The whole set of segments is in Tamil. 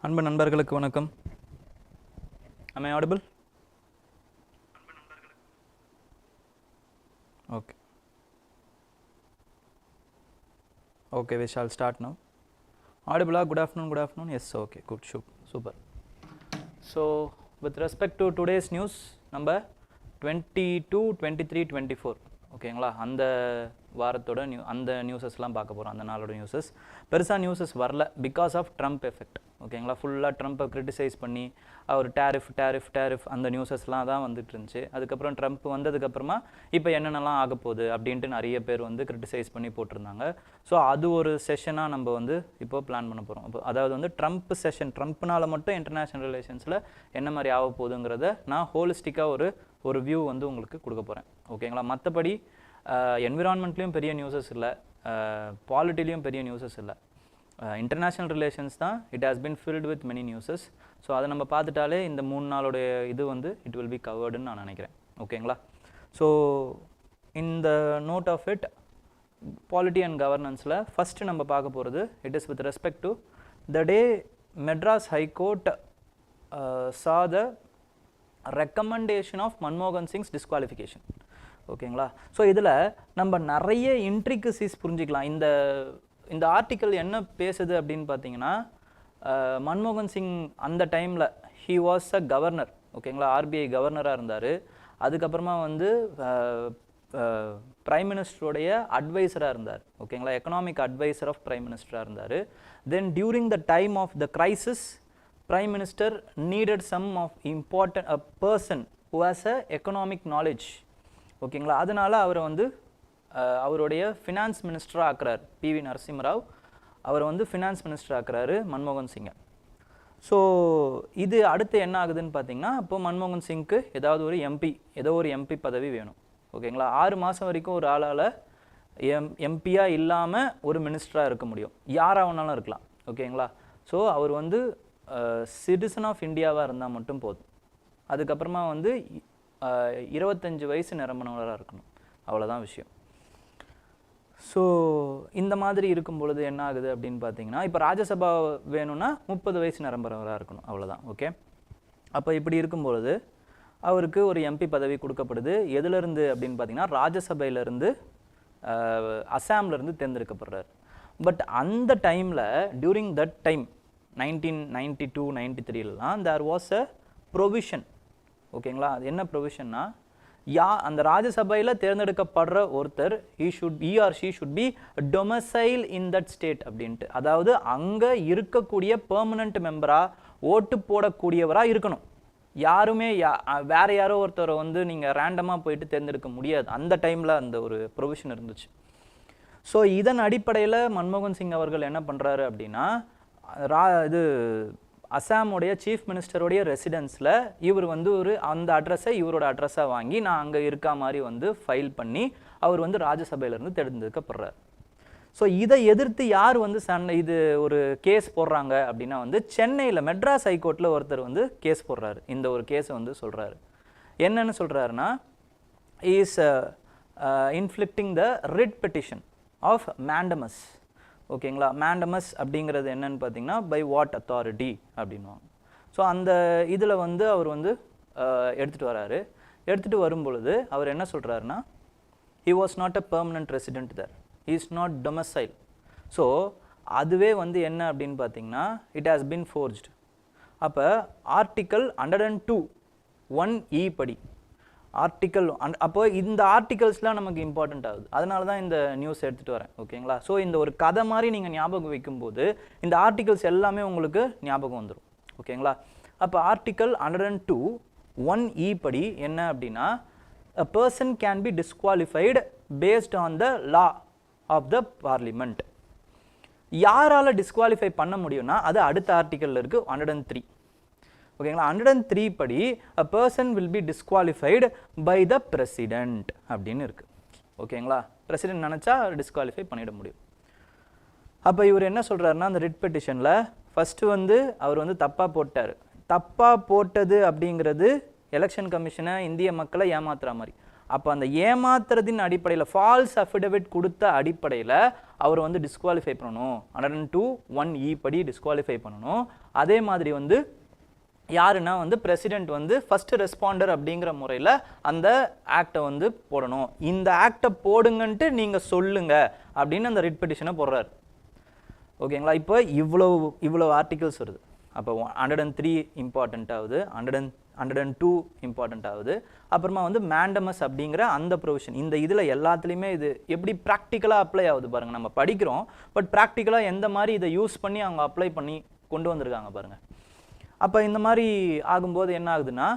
அன்பு நண்பர்களுக்கு வணக்கம். Am I audible? Okay. Okay, we shall start now. Audible? Good afternoon. Yes, okay, good, super. So, with respect to today's news, number 22, 23, 24. ஓகேங்களா, அந்த வாரத்தோட அந்த நியூஸஸ்லாம் பார்க்க போகிறோம். அந்த நாளோட நியூஸஸ் பெருசாக நியூஸஸ் வரல பிகாஸ் ஆஃப் ட்ரம்ப் எஃபெக்ட். ஓகேங்களா, ஃபுல்லாக ட்ரம்ப்பை கிரிட்டிசைஸ் பண்ணி அவர் டேரிஃப் அந்த நியூஸஸ்லாம் தான் வந்துட்டு இருந்துச்சு. அதுக்கப்புறம் ட்ரம்ப் வந்ததுக்கப்புறமா இப்போ என்னென்னலாம் ஆக போகுது அப்படின்ட்டு நிறைய பேர் வந்து கிரிட்டிசைஸ் பண்ணி போட்டிருந்தாங்க. ஸோ அது ஒரு செஷனாக நம்ம வந்து இப்போ பிளான் பண்ண போகிறோம். இப்போ அதாவது வந்து ட்ரம்ப் செஷன், ட்ரம்ப்னால மட்டும் இன்டர்நேஷ்னல் ரிலேஷன்ஸில் என்ன மாதிரி ஆக போகுதுங்கிறத நான் ஹோலிஸ்டிக்காக ஒரு வியூ வந்து உங்களுக்கு கொடுக்க போகிறேன். ஓகேங்களா, மற்றபடி என்விரான்மெண்ட்லேயும் பெரிய நியூஸஸ் இல்லை, பாலிட்டிலையும் பெரிய நியூஸஸ் இல்லை. இன்டர்நேஷ்னல் ரிலேஷன்ஸ் தான் it has been filled with many newses. So அதை நம்ம பார்த்துட்டாலே இந்த 3 நாளுடைய இது வந்து இட் வில் பி கவர்டுன்னு நான் நினைக்கிறேன். ஓகேங்களா, ஸோ இந்த note of it polity and கவர்னன்ஸில் ஃபஸ்ட்டு நம்ம பார்க்க போகிறது it is with respect to the day Madras high court saw the recommendation of Manmohan Singh's disqualification. ஓகேங்களா, ஸோ இதில் நம்ம நிறைய இன்ட்ரிகசிஸ் புரிஞ்சிக்கலாம். இந்த ஆர்டிக்கல் என்ன பேசுது அப்படின்னு பார்த்தீங்கன்னா, மன்மோகன் சிங் அந்த டைமில் ஹி வாஸ் அ கவர்னர். ஓகேங்களா, ஆர்பிஐ கவர்னராக இருந்தார். அதுக்கப்புறமா வந்து பிரைம் மினிஸ்டருடைய அட்வைசராக இருந்தார். ஓகேங்களா, எக்கனாமிக் அட்வைசர் ஆஃப் பிரைம் மினிஸ்டராக இருந்தார். Then during the time of the crisis Prime Minister needed some of important a person who has a economic knowledge. ஓகேங்களா, அதனால அவரை வந்து அவருடைய ஃபினான்ஸ் மினிஸ்டராக ஆக்குறார். பிவி நரசிம்மராவ் அவரை வந்து ஃபினான்ஸ் மினிஸ்டர் ஆக்குறாரு மன்மோகன் சிங்கை. ஸோ இது அடுத்து என்ன ஆகுதுன்னு பார்த்தீங்கன்னா, இப்போ மன்மோகன் சிங்க்கு ஏதாவது ஒரு எம்பி பதவி வேணும். ஓகேங்களா, 6 மாதம் வரைக்கும் ஒரு ஆளால் எம்பியாக இல்லாமல் ஒரு மினிஸ்டராக இருக்க முடியும். யாராக வேணாலும் இருக்கலாம். ஓகேங்களா, ஸோ அவர் வந்து சிட்டிசன் ஆஃப் இந்தியாவாக இருந்தால் மட்டும் போதும். அதுக்கப்புறமா வந்து 25 வயசு நிரம்பினவராக இருக்கணும். அவ்வளோதான் விஷயம். ஸோ இந்த மாதிரி இருக்கும் பொழுது என்ன ஆகுது அப்படின்னு பார்த்தீங்கன்னா, இப்போ ராஜ்யசபா வேணும்னா 30 வயசு நிரம்பினவராக இருக்கணும். அவ்வளோதான். ஓகே, அப்போ இப்படி இருக்கும் பொழுது அவருக்கு ஒரு எம்பி பதவி கொடுக்கப்படுது. எதுலேருந்து அப்படின்னு பார்த்தீங்கன்னா, ராஜ்யசபையிலேருந்து அசாம்லேருந்து தேர்ந்தெடுக்கப்படுறாரு. பட் அந்த டைமில் டியூரிங் தட் டைம் 1992-93லாம் தேர் வாஸ் அ ப்ரொவிஷன். ஓகேங்களா, அது என்ன ப்ரொவிஷன்னா, அந்த ராஜ்யசபையில் தேர்ந்தெடுக்கப்படுற ஒருத்தர் he or she should be domicile in that state அப்படின்ட்டு. அதாவது அங்கே இருக்கக்கூடிய பெர்மனண்ட் மெம்பராக ஓட்டு போடக்கூடியவராக இருக்கணும். யாருமே வேற யாரோ ஒருத்தரை வந்து நீங்கள் ரேண்டமாக போயிட்டு தேர்ந்தெடுக்க முடியாது. அந்த டைமில் அந்த ஒரு ப்ரொவிஷன் இருந்துச்சு. ஸோ இதன் அடிப்படையில் மன்மோகன் சிங் அவர்கள் என்ன பண்ணுறாரு அப்படின்னா, இது அசாமுடைய சீஃப் மினிஸ்டருடைய ரெசிடென்ஸில் இவர் வந்து அந்த அட்ரஸை இவரோட அட்ரஸாக வாங்கி நான் அங்கே இருக்கா மாதிரி வந்து ஃபைல் பண்ணி அவர் வந்து ராஜ்யசபையிலேருந்து தேர்ந்தெடுக்கப்படுறார். ஸோ இதை எதிர்த்து யார் வந்து இது ஒரு கேஸ் போடுறாங்க அப்படின்னா வந்து சென்னையில் மெட்ராஸ் ஹைகோர்ட்டில் ஒருத்தர் வந்து கேஸ் போடுறாரு. இந்த ஒரு கேஸை வந்து சொல்கிறாரு. என்னன்னு சொல்கிறாருன்னா, is inflicting the writ petition of mandamus. ஓகேங்களா, மேண்டமஸ் அப்படிங்கிறது என்னன்னு பார்த்தீங்கன்னா, பை வாட் அத்தாரிட்டி அப்படின்வாங்க. ஸோ அந்த இதில் வந்து அவர் வந்து எடுத்துகிட்டு வரும் பொழுது அவர் என்ன சொல்கிறாருன்னா, he was not a permanent resident there, he is not domicile. So அதுவே வந்து என்ன அப்படின்னு பார்த்தீங்கன்னா, it has been forged. அப்போ ஆர்டிக்கல் 102(1)(e) படி ஆர்டிக்கல் அப்போ இந்த ஆர்டிகல்ஸ்லாம் நமக்கு இம்பார்ட்டண்ட் ஆகுது. அதனால தான் இந்த நியூஸ் எடுத்துகிட்டு வரேன். ஓகேங்களா, ஸோ இந்த ஒரு கதை மாதிரி நீங்கள் ஞாபகம் வைக்கும்போது இந்த ஆர்டிகல்ஸ் எல்லாமே உங்களுக்கு ஞாபகம் வந்துடும். ஓகேங்களா, அப்போ ஆர்டிக்கல் 102(1)(e) படி என்ன அப்படின்னா, a person can be disqualified based on the law of the parliament. யாரால் டிஸ்குவாலிஃபை பண்ண முடியும்னா அது அடுத்த ஆர்டிக்கலில் இருக்குது, 103. ஓகேங்களா, 103 படி a person will be disqualified by the president அப்படின்னு இருக்குது. ஓகேங்களா, பிரசிடென்ட் நினச்சா டிஸ்குவாலிஃபை பண்ணிட முடியும். அப்போ இவர் என்ன சொல்கிறாருன்னா, அந்த ரிட் பெட்டிஷனில் ஃபஸ்ட்டு வந்து அவர் வந்து தப்பாக போட்டது அப்படிங்கிறது எலெக்ஷன் கமிஷனை இந்திய மக்களை ஏமாத்துற மாதிரி. அப்போ அந்த ஏமாத்துறதின் அடிப்படையில் ஃபால்ஸ் அஃபிடவிட் கொடுத்த அடிப்படையில் அவர் வந்து டிஸ்குவாலிஃபை பண்ணணும். 102(1)E படி டிஸ்குவாலிஃபை பண்ணணும். அதே மாதிரி வந்து யாருன்னா வந்து பிரசிடென்ட் வந்து ஃபர்ஸ்ட் ரெஸ்பாண்டர் அப்படிங்கிற முறையில் அந்த ஆக்டை வந்து போடணும். இந்த ஆக்டை போடுங்கன்ட்டு நீங்கள் சொல்லுங்க அப்படின்னு அந்த ரிட் பெட்டிஷனை போடுறாரு. ஓகேங்களா? இப்போ இவ்வளோ ஆர்டிகல்ஸ் வருது. அப்போ 103 இம்பார்ட்டண்ட் ஆகுது, 102 இம்பார்ட்டண்ட் ஆகுது. அப்புறமா வந்து மேண்டமஸ் அப்படிங்கிற அந்த ப்ரொவிஷன் இந்த இதில் எல்லாத்துலேயுமே இது எப்படி ப்ராக்டிக்கலாக அப்ளை ஆகுது பாருங்கள். நம்ம படிக்கிறோம், பட் ப்ராக்டிக்கலாக எந்த மாதிரி இதை யூஸ் பண்ணி அவங்க அப்ளை பண்ணி கொண்டு வந்திருக்காங்க பாருங்கள். அப்போ இந்த மாதிரி ஆகும்போது என்ன ஆகுதுன்னா,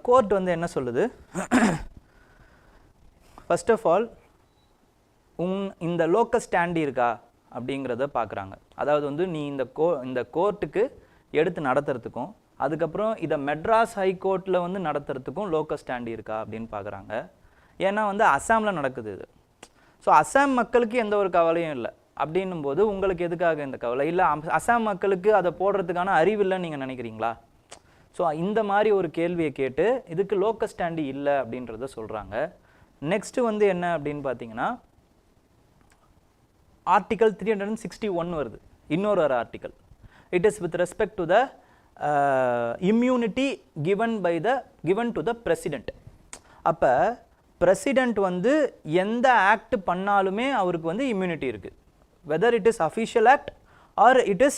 கோர்ட் வந்து என்ன சொல்லுது, ஃபர்ஸ்ட் ஆஃப் ஆல் இந்த லோக்கல் ஸ்டாண்ட் இருக்கா அப்படிங்கிறத பார்க்குறாங்க. அதாவது வந்து நீ இந்த கோர்ட்டுக்கு எடுத்து நடத்துறதுக்கும் அதுக்கப்புறம் இதை மெட்ராஸ் ஹைகோர்ட்டில் வந்து நடத்துறதுக்கும் லோக்கல் ஸ்டாண்ட் இருக்கா அப்படின்னு பார்க்குறாங்க. ஏன்னா வந்து அஸ்ஸாமில் நடக்குது இது. ஸோ அஸ்ஸாம் மக்களுக்கு எந்த ஒரு கவலையும் இல்லை அப்படின்னும் போது உங்களுக்கு எதுக்காக இந்த கவலை இல்லை? அஸ்ஸாம் மக்களுக்கு அதை போடுறதுக்கான அறிவில்லைன்னு நீங்கள் நினைக்கிறீங்களா? ஸோ இந்த மாதிரி ஒரு கேள்வியை கேட்டு இதுக்கு லோக்கல் ஸ்டாண்டு இல்லை அப்படின்றத சொல்கிறாங்க. நெக்ஸ்ட் வந்து என்ன அப்படின்னு பார்த்தீங்கன்னா, ஆர்டிகல் 361 வருது, இன்னொரு article. It is with respect to the immunity given to the president. அப்போ பிரசிடென்ட் வந்து எந்த ஆக்ட் பண்ணாலுமே அவருக்கு வந்து இம்யூனிட்டி இருக்குது, whether it is official act or it is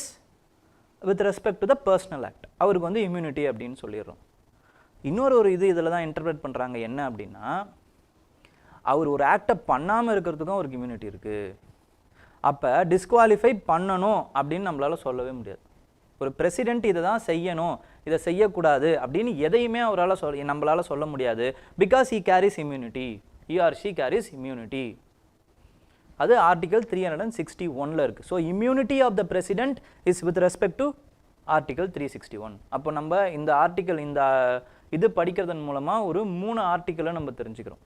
with respect to the personal act, அவருக்கு வந்து இம்யூனிட்டி அப்படின்னு சொல்லிடுறோம். இன்னொரு இது இதில் தான் இன்டர்பிரேட் பண்ணுறாங்க. என்ன அப்படின்னா, அவர் ஒரு ஆக்டை பண்ணாமல் இருக்கிறதுக்கும் அவருக்கு இம்யூனிட்டி இருக்குது. அப்போ டிஸ்குவாலிஃபை பண்ணணும் அப்படின்னு நம்மளால் சொல்லவே முடியாது. ஒரு பிரசிடென்ட் இதை தான் செய்யணும், இதை செய்யக்கூடாது அப்படின்னு எதையுமே நம்மளால் சொல்ல முடியாது. Because he carries immunity, he or she carries immunity. அது ஆர்டிகல் 361 இருக்குது. So immunity of the president is with respect to article 361. அப்போ நம்ம இந்த ஆர்டிகல் இது படிக்கிறதன் மூலமாக ஒரு 3 ஆர்டிக்கலை நம்ம தெரிஞ்சுக்கிறோம்.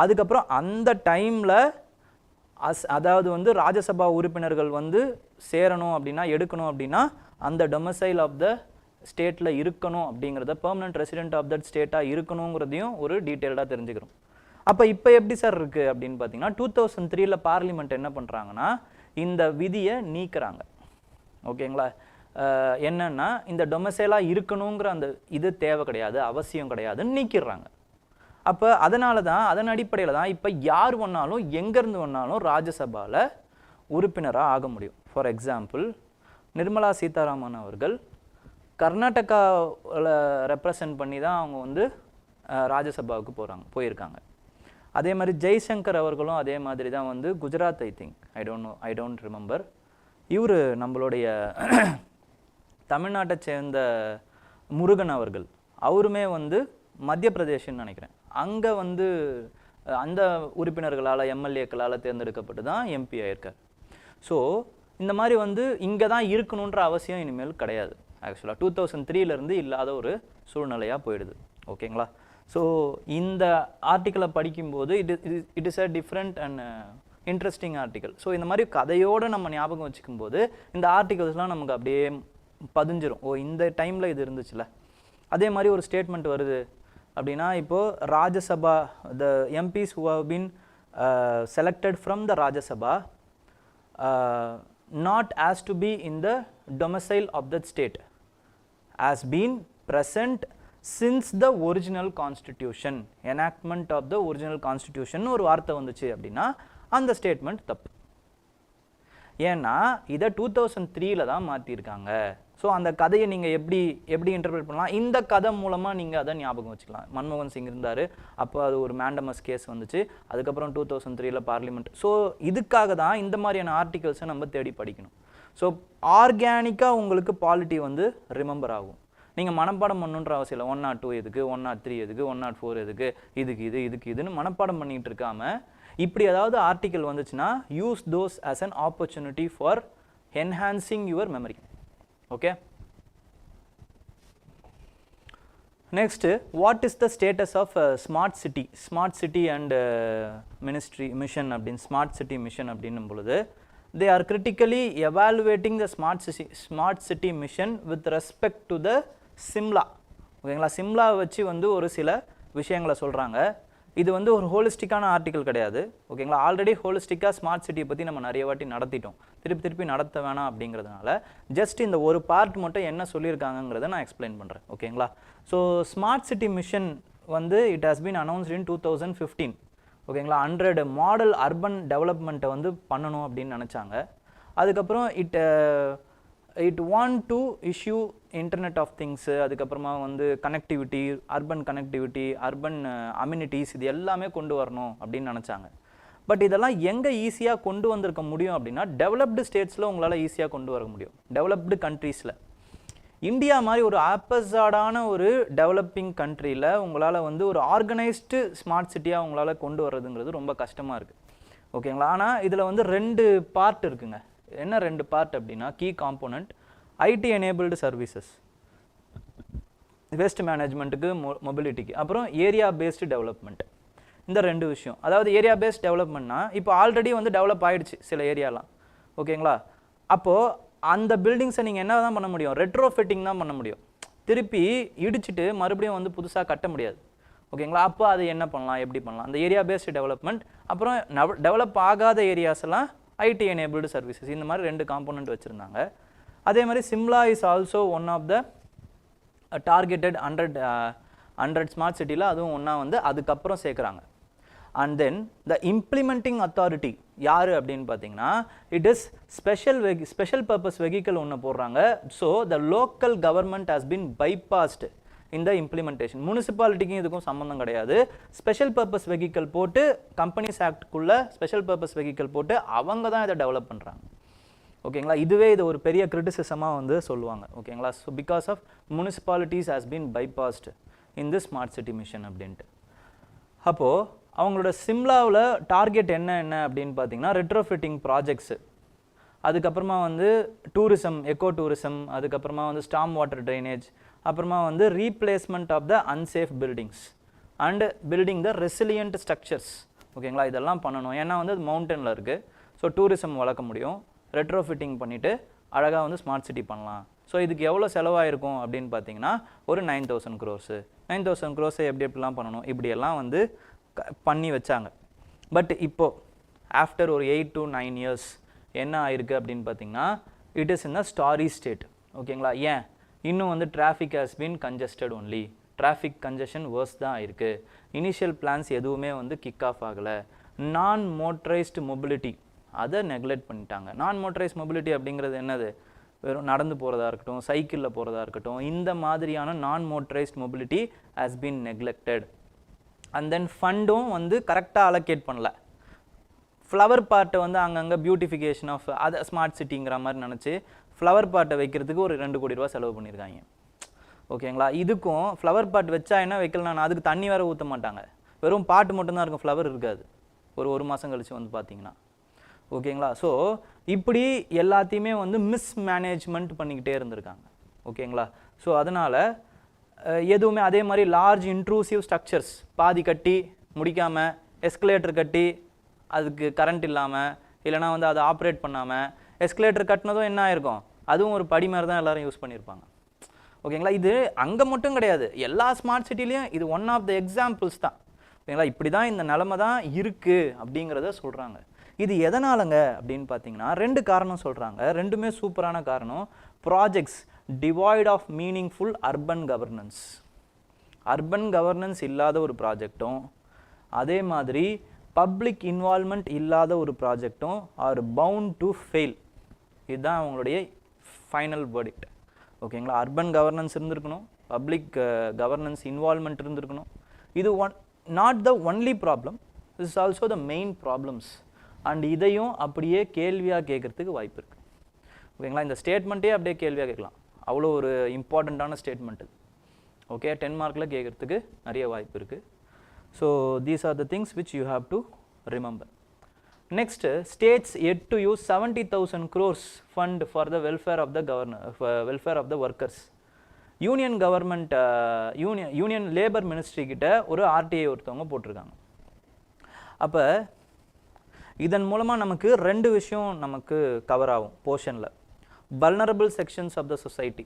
அதுக்கப்புறம் அந்த டைமில் அதாவது வந்து ராஜ்யசபா உறுப்பினர்கள் வந்து சேரணும் அப்படின்னா, எடுக்கணும் அப்படின்னா, அந்த டொமசைல் ஆஃப் த ஸ்டேட்டில் இருக்கணும் அப்படிங்கிறத, பெர்மனன்ட் ரெசிடென்ட் ஆஃப் தட் ஸ்டேட்டாக இருக்கணுங்கிறதையும் ஒரு டீட்டெயில்டாக தெரிஞ்சுக்கிறோம். அப்போ இப்போ எப்படி சார் இருக்குது அப்படின்னு பார்த்தீங்கன்னா, 2003 பார்லிமெண்ட் என்ன பண்ணுறாங்கன்னா, இந்த விதியை நீக்கிறாங்க. ஓகேங்களா? என்னன்னா, இந்த டொமசைலாக இருக்கணுங்கிற அந்த இது தேவை கிடையாது, அவசியம் கிடையாதுன்னு நீக்கிடுறாங்க. அப்போ அதன் அடிப்படையில் தான் இப்போ யார் வேணாலும் எங்கேருந்து வேணாலும் ராஜ்யசபாவில் உறுப்பினராக ஆக முடியும். ஃபார் எக்ஸாம்பிள், நிர்மலா சீதாராமன் அவர்கள் கர்நாடகாவில் ரெப்ரசன்ட் பண்ணி தான் அவங்க வந்து ராஜ்யசபாவுக்கு போயிருக்காங்க. அதே மாதிரி ஜெய்சங்கர் அவர்களும் அதே மாதிரி தான் வந்து குஜராத், ஐ டோன்ட் ரிமெம்பர். இவர் நம்மளுடைய தமிழ்நாட்டை சேர்ந்த முருகன் அவர்கள், அவருமே வந்து மத்திய பிரதேஷ்னு நினைக்கிறேன், அங்கே வந்து அந்த உறுப்பினர்களால் எம்எல்ஏக்களால் தேர்ந்தெடுக்கப்பட்டு தான் எம்பி ஆயிருக்கார். ஸோ இந்த மாதிரி வந்து இங்கே தான் இருக்கணுன்ற அவசியம் இனிமேல் கிடையாது. ஆக்சுவலாக 2003 இல்லாத ஒரு சூழ்நிலையாக போயிடுது. ஓகேங்களா? ஸோ இந்த ஆர்டிக்கலை படிக்கும்போது it is a different and interesting article. So இந்த மாதிரி கதையோடு நம்ம ஞாபகம் வச்சுக்கும்போது இந்த ஆர்டிகல்ஸ்லாம் நமக்கு அப்படியே பதிஞ்சிரும். ஓ, இந்த டைமில் இது இருந்துச்சுல. அதே மாதிரி ஒரு ஸ்டேட்மெண்ட் வருது அப்படின்னா, இப்போது Rajya Sabha, the MPs who have been selected from the Rajya Sabha not as to be in the domicile of that state has been present since the original constitution, enactment of the original constitution ஒரு வார்த்தை வந்துச்சு அப்படின்னா அந்த ஸ்டேட்மெண்ட் தப்பு. ஏன்னா இதை 2003 தான் மாற்றிருக்காங்க. ஸோ அந்த கதையை நீங்கள் எப்படி இன்டர்பிரேட் பண்ணலாம், இந்த கதை மூலமாக நீங்கள் அதை ஞாபகம் வச்சுக்கலாம். மன்மோகன் சிங் இருந்தார், அப்போ அது ஒரு மேண்டமஸ் கேஸ் வந்துச்சு, அதுக்கப்புறம் 2003 பார்லிமெண்ட். ஸோ இதுக்காக தான் இந்த மாதிரியான ஆர்டிகல்ஸை நம்ம தேடி படிக்கணும். ஸோ ஆர்கானிக்காக உங்களுக்கு பாலிட்டி வந்து ரிமெம்பர் ஆகும். நீங்கள் மனப்பாடம் பண்ணணுன்ற அவசியம் இல்லை. 102 எதுக்கு, 103 எதுக்கு, 104 எதுக்கு, இதுக்கு இதுன்னு மனப்பாடம் பண்ணிகிட்டு இருக்காம, இப்படி ஏதாவது ஆர்டிக்கல் வந்துச்சுன்னா use those as an opportunity for enhancing your memory. Okay. Next, what is the status of smart city and mission அப்படின் smart city mission அப்படின்னும் பொழுது, they are critically evaluating the smart city mission with respect to the Simla. ஓகேங்களா? சிம்லா வச்சு வந்து ஒரு சில விஷயங்களை சொல்கிறாங்க. இது வந்து ஒரு ஹோலிஸ்டிக்கான ஆர்டிக்கல் கிடையாது. ஓகேங்களா, ஆல்ரெடி ஹோலிஸ்டிக்காக ஸ்மார்ட் சிட்டியை பற்றி நம்ம நிறைய வாட்டி நடத்திட்டோம். திருப்பி நடத்த வேணாம் அப்படிங்கிறதுனால ஜஸ்ட் இந்த ஒரு பார்ட் மட்டும் என்ன சொல்லியிருக்காங்கிறத நான் எக்ஸ்பிளைன் பண்ணுறேன். ஓகேங்களா, ஸோ ஸ்மார்ட் சிட்டி மிஷன் வந்து இட் ஹாஸ் பீன் அனௌன்ஸ்ட் இன் 2015. ஓகேங்களா, 100 மாடல் அர்பன் டெவலப்மெண்ட்டை வந்து பண்ணணும் அப்படின்னு நினச்சாங்க. அதுக்கப்புறம் it want to issue internet of things, அதுக்கப்புறமா வந்து connectivity, urban connectivity, urban amenities, இது எல்லாமே கொண்டு வரணும் அப்படின்னு நினச்சாங்க. பட் இதெல்லாம் எங்கே ஈஸியாக கொண்டு வந்திருக்க முடியும் அப்படின்னா டெவலப்டு ஸ்டேட்ஸில் உங்களால் ஈஸியாக கொண்டு வர முடியும், டெவலப்டு கண்ட்ரீஸில். இந்தியா மாதிரி ஒரு ஆப்போசிட்டான ஒரு டெவலப்பிங் கண்ட்ரியில் உங்களால் வந்து ஒரு ஆர்கனைஸ்டு ஸ்மார்ட் சிட்டியாக உங்களால் கொண்டு வர்றதுங்கிறது ரொம்ப கஷ்டமாக இருக்குது. ஓகேங்களா, ஆனால் இதில் வந்து 2 பார்ட் இருக்குங்க. என்ன 2 பார்ட் அப்படின்னா, key component IT enabled services, waste மேனேஜ்மெண்ட்டுக்கு, மொபிலிட்டிக்கு, அப்புறம் ஏரியா பேஸ்டு டெவலப்மெண்ட். இந்த 2 விஷயம். அதாவது ஏரியா பேஸ்ட் டெவலப்மெண்ட்னா இப்போ ஆல்ரெடி வந்து டெவலப் ஆகிடுச்சு சில ஏரியாலாம். ஓகேங்களா, அப்போது அந்த பில்டிங்ஸை நீங்கள் என்ன தான் பண்ண முடியும், ரெட்ரோ ஃபிட்டிங் தான் பண்ண முடியும். திருப்பி இடிச்சிட்டு மறுபடியும் வந்து புதுசாக கட்ட முடியாது. ஓகேங்களா, அப்போ அது என்ன பண்ணலாம், எப்படி பண்ணலாம், அந்த ஏரியா பேஸ்டு டெவலப்மெண்ட். அப்புறம் டெவலப் ஆகாத ஏரியாஸ் எல்லாம் ஐடி எனேபிள்டு சர்வீசஸ். இந்த மாதிரி 2 காம்போனன்ட் வச்சுருந்தாங்க. அதே மாதிரி Shimla is also one of the targeted 100 smart சிட்டியில் அதுவும் ஒன்றா வந்து அதுக்கப்புறம் சேர்க்குறாங்க. And then the implementing authority யார் அப்படின்னு பார்த்தீங்கன்னா, it is special purpose vehicle ஒன்று போடுறாங்க. So the local government has been bypassed இந்த இம்ப்ளிமெண்டேஷன். முனிசிபாலிட்டிக்கும் இதுக்கும் சம்மந்தம் கிடையாது. ஸ்பெஷல் பர்பஸ் வெஹிக்கிள் போட்டு கம்பெனிஸ் ஆக்டுக்குள்ளே ஸ்பெஷல் பர்பஸ் வெஹிக்கிள் போட்டு அவங்க தான் இதை டெவலப் பண்ணுறாங்க. ஓகேங்களா, இதுவே இது ஒரு பெரிய கிரிட்டிசிசமாக வந்து சொல்லுவாங்க. ஓகேங்களா, so because of municipalities has been bypassed in the smart city mission அப்படின்ட்டு. அப்போது அவங்களோட சிம்லாவில் டார்கெட் என்ன அப்படின்னு பார்த்தீங்கன்னா, ரெட்ரோஃபிட்டிங் ப்ராஜெக்ட்ஸு, அதுக்கப்புறமா வந்து டூரிசம், எக்கோ டூரிசம், அதுக்கப்புறமா வந்து ஸ்டாம் வாட்டர் ட்ரைனேஜ், அப்புறமா வந்து replacement of the unsafe buildings and building the resilient structures. ஓகேங்களா, இதெல்லாம் பண்ணணும். ஏன்னா வந்து அது மவுண்டனில் இருக்குது. ஸோ டூரிசம் வளர்க்க முடியும். ரெட்ரோஃபிட்டிங் பண்ணிவிட்டு அழகாக வந்து ஸ்மார்ட் சிட்டி பண்ணலாம். ஸோ இதுக்கு எவ்வளோ செலவாயிருக்கும் அப்படின்னு பார்த்தீங்கன்னா, ஒரு 9,000 crores. 9,000 crores எப்படிலாம் பண்ணணும், இப்படியெல்லாம் வந்து பண்ணி வச்சாங்க. பட் இப்போது ஆஃப்டர் ஒரு 8 to 9 years என்ன ஆயிருக்கு அப்படின்னு பார்த்தீங்கன்னா, it is in the sorry state. ஓகேங்களா, ஏன் இன்னும் வந்து traffic has been congested only, traffic congestion worse தான் ஆயிருக்கு. இனிஷியல் பிளான்ஸ் எதுவுமே வந்து கிக் ஆஃப் ஆகலை. நான் மோட்டரைஸ்டு மொபிலிட்டி அதை நெக்லெக்ட் பண்ணிட்டாங்க. நான் மோட்டரைஸ்ட் மொபிலிட்டி அப்படிங்கிறது என்னது, வெறும் நடந்து போகிறதா இருக்கட்டும், சைக்கிளில் போகிறதா இருக்கட்டும், இந்த மாதிரியான non motorised mobility has been neglected. And then ஃபண்டும் வந்து கரெக்டாக அலோகேட் பண்ணல. ஃப்ளவர் பார்ட்டை வந்து அங்கங்கே பியூட்டிஃபிகேஷன் ஆஃப் அதை ஸ்மார்ட் சிட்டிங்கிற மாதிரி நினச்சி ஃப்ளவர் பார்ட்டை வைக்கிறதுக்கு ஒரு 2 கோடி ரூபா செலவு பண்ணியிருக்காங்க. ஓகேங்களா, இதுக்கும் ஃப்ளவர் பாட் வச்சா என்ன வைக்கலாம், அதுக்கு தண்ணி வேறு ஊற்ற மாட்டாங்க, வெறும் பாட்டு மட்டும்தான் இருக்கும், ஃப்ளவர் இருக்காது. ஒரு மாதம் கழித்து வந்து பார்த்தீங்கன்னா. ஓகேங்களா, ஸோ இப்படி எல்லாத்தையுமே வந்து மிஸ்மேனேஜ்மெண்ட் பண்ணிக்கிட்டே இருந்திருக்காங்க. ஓகேங்களா, ஸோ அதனால் எதுவுமே அதே மாதிரி லார்ஜ் இன்ட்ரூசிவ் ஸ்ட்ரக்சர்ஸ் பாதி கட்டி முடிக்காமல், எஸ்கலேட்டர் கட்டி அதுக்கு கரண்ட் இல்லாமல், இல்லைனா வந்து அதை ஆப்ரேட் பண்ணாமல், எஸ்கலேட்டர் கட்டினதும் என்ன ஆயிருக்கும், அதுவும் ஒரு படி மாதிரி தான் எல்லோரும் யூஸ் பண்ணியிருப்பாங்க. ஓகேங்களா, இது அங்கே மட்டும் கிடையாது, எல்லா ஸ்மார்ட் சிட்டிலையும் இது ஒன் ஆஃப் த எக்ஸாம்பிள்ஸ் தான். ஓகேங்களா, இப்படி தான் இந்த நிலைமை தான் இருக்குது அப்படிங்கிறத சொல்கிறாங்க. இது எதனாலங்க அப்படின்னு பார்த்தீங்கன்னா 2 காரணம் சொல்கிறாங்க. 2மே சூப்பரான காரணம். Projects devoid of meaningful urban governance. Urban governance இல்லாத ஒரு ப்ராஜெக்டும், அதே மாதிரி பப்ளிக் இன்வால்மெண்ட் இல்லாத ஒரு ப்ராஜெக்டும் ஆர் பவுண்ட் டு ஃபெயில். இதுதான் அவங்களுடைய ஃபைனல் வேர்டிக்ட். ஓகேங்களா, அர்பன் கவர்னன்ஸ் இருந்திருக்கணும், பப்ளிக் கவர்னன்ஸ் இன்வால்மெண்ட் இருந்திருக்கணும். இது not the only problem, this is also the main problems. அண்ட் இதையும் அப்படியே கேள்வியாக கேட்குறதுக்கு வாய்ப்பு இருக்குது. ஓகேங்களா, இந்த ஸ்டேட்மெண்ட்டே அப்படியே கேள்வியாக கேட்கலாம், அவ்வளோ ஒரு இம்பார்ட்டண்ட்டான ஸ்டேட்மெண்ட் இது. ஓகே, 10 மார்க்கில் கேட்குறதுக்கு நிறைய வாய்ப்பு இருக்குது. So these are the things which you have to remember. Next, states yet to use 70,000 crores fund for the welfare of the welfare of the workers. Union government union labour ministry கிட்ட ஒரு ஆர்டிஐ ஒருத்தவங்க போட்டிருக்காங்க. அப்போ இதன் மூலமாக நமக்கு 2 விஷயம் நமக்கு கவர் ஆகும் போர்ஷனில். Vulnerable sections of the society,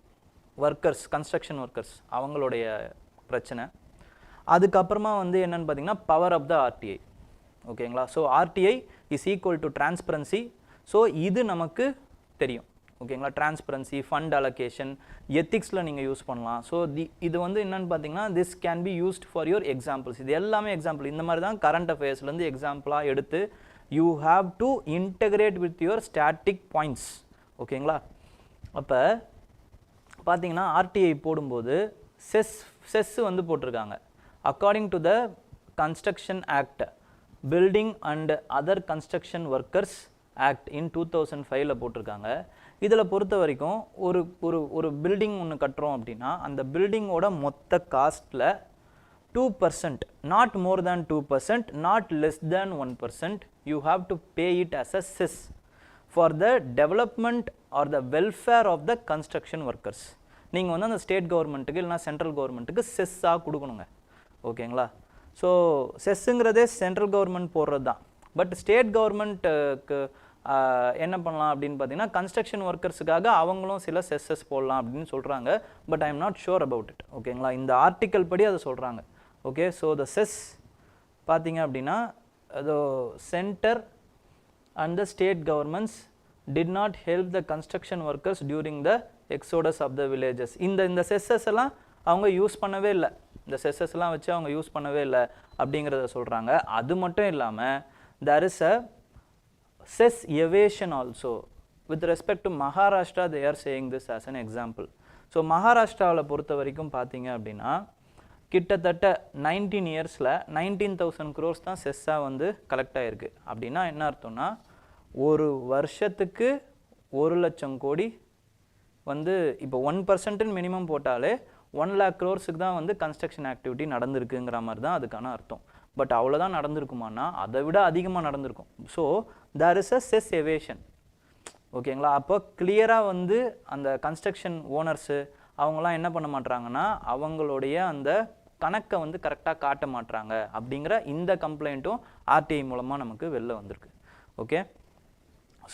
workers, construction workers, அவங்களுடைய பிரச்சனை. அதுக்கப்புறமா வந்து என்னன்னு பார்த்தீங்கன்னா பவர் ஆஃப் த ஆர்டிஐ. ஓகேங்களா? So RTI is equal to transparency. So இது நமக்கு தெரியும். ஓகேங்களா? டிரான்ஸ்பரன்சி, ஃபண்ட் அலோகேஷன், எத்திக்ஸில் நீங்கள் யூஸ் பண்ணலாம். ஸோ இது வந்து என்னென்னு பார்த்தீங்கன்னா this can be used for your examples. இது எல்லாமே எக்ஸாம்பிள். இந்த மாதிரி தான் கரண்ட் அஃபேர்ஸ்லேருந்து எக்ஸாம்பிளாக எடுத்து you have to integrate with your static points. ஓகேங்களா? அப்போ பார்த்தீங்கன்னா ஆர்டிஐ போடும்போது செஸ் வந்து போட்டிருக்காங்க. According to the construction act, building and other construction workers act in 2005 போட்டிருக்காங்க. இதில் பொறுத்த வரைக்கும் ஒரு ஒரு ஒரு பில்டிங் ஒன்று கட்டுறோம் அப்படின்னா அந்த பில்டிங்கோட மொத்த காஸ்ட்டில் 2%, not more than 2%, not less than 1%, you have to pay it as a cess for the development or the welfare of the construction workers. நீங்கள் வந்து அந்த ஸ்டேட் கவர்மெண்ட்டுக்கு இல்லைனா சென்ட்ரல் கவர்மெண்ட்டுக்கு செஸ்ஸாக கொடுக்கணுங்க. ஓகேங்களா? ஸோ செஸ்ஸுங்கிறதே சென்ட்ரல் கவர்மெண்ட் போடுறது தான். பட் ஸ்டேட் கவர்மெண்ட்டுக்கு என்ன பண்ணலாம் அப்படின்னு பார்த்தீங்கன்னா கன்ஸ்ட்ரக்ஷன் ஒர்க்கர்ஸுக்காக அவங்களும் சில செஸ்ஸஸ் போடலாம் அப்படின்னு சொல்கிறாங்க. But I am not sure about it. ஓகேங்களா? இந்த ஆர்டிக்கல் படி அதை சொல்கிறாங்க. ஓகே, ஸோ த செஸ் பார்த்தீங்க அப்படின்னா அதோ centre and the state governments did not help the construction workers during the exodus of the villages. இந்த செஸ்ஸஸ் எல்லாம் அவங்க யூஸ் பண்ணவே இல்லை. இந்த செஸ்ஸஸ்லாம் வச்சு அவங்க யூஸ் பண்ணவே இல்லை அப்படிங்கிறத சொல்கிறாங்க. அது மட்டும் இல்லாமல் there is a cess evasion also with respect to Maharashtra. They are saying this as an example. So மகாராஷ்டிராவில் பொறுத்த வரைக்கும் பார்த்தீங்க அப்படின்னா கிட்டத்தட்ட 19 இயர்ஸில் 19,000 crores தான் செஸ்ஸாக வந்து கலெக்ட் ஆகிருக்கு. அப்படின்னா என்ன அர்த்தம்னா ஒரு வருஷத்துக்கு 1,00,000 கோடி வந்து இப்போ 1% மினிமம் போட்டாலே 1 lakh crores-க்கு தான் வந்து கன்ஸ்ட்ரக்ஷன் ஆக்டிவிட்டி நடந்திருக்குங்கிற மாதிரி தான் அதுக்கான அர்த்தம். பட் அவ்வளோதான் நடந்திருக்குமானா அதை விட அதிகமாக நடந்திருக்கும். So there is a cess evasion. ஓகேங்களா? அப்போ கிளியராக வந்து அந்த கன்ஸ்ட்ரக்ஷன் ஓனர்ஸு அவங்களாம் என்ன பண்ண மாட்டாங்கன்னா அவங்களுடைய அந்த கணக்கை வந்து கரெக்டாக காட்ட மாட்டாங்க அப்படிங்கிற இந்த கம்ப்ளைண்ட்டும் ஆர்டிஐ மூலமாக நமக்கு வெளில வந்திருக்கு. ஓகே,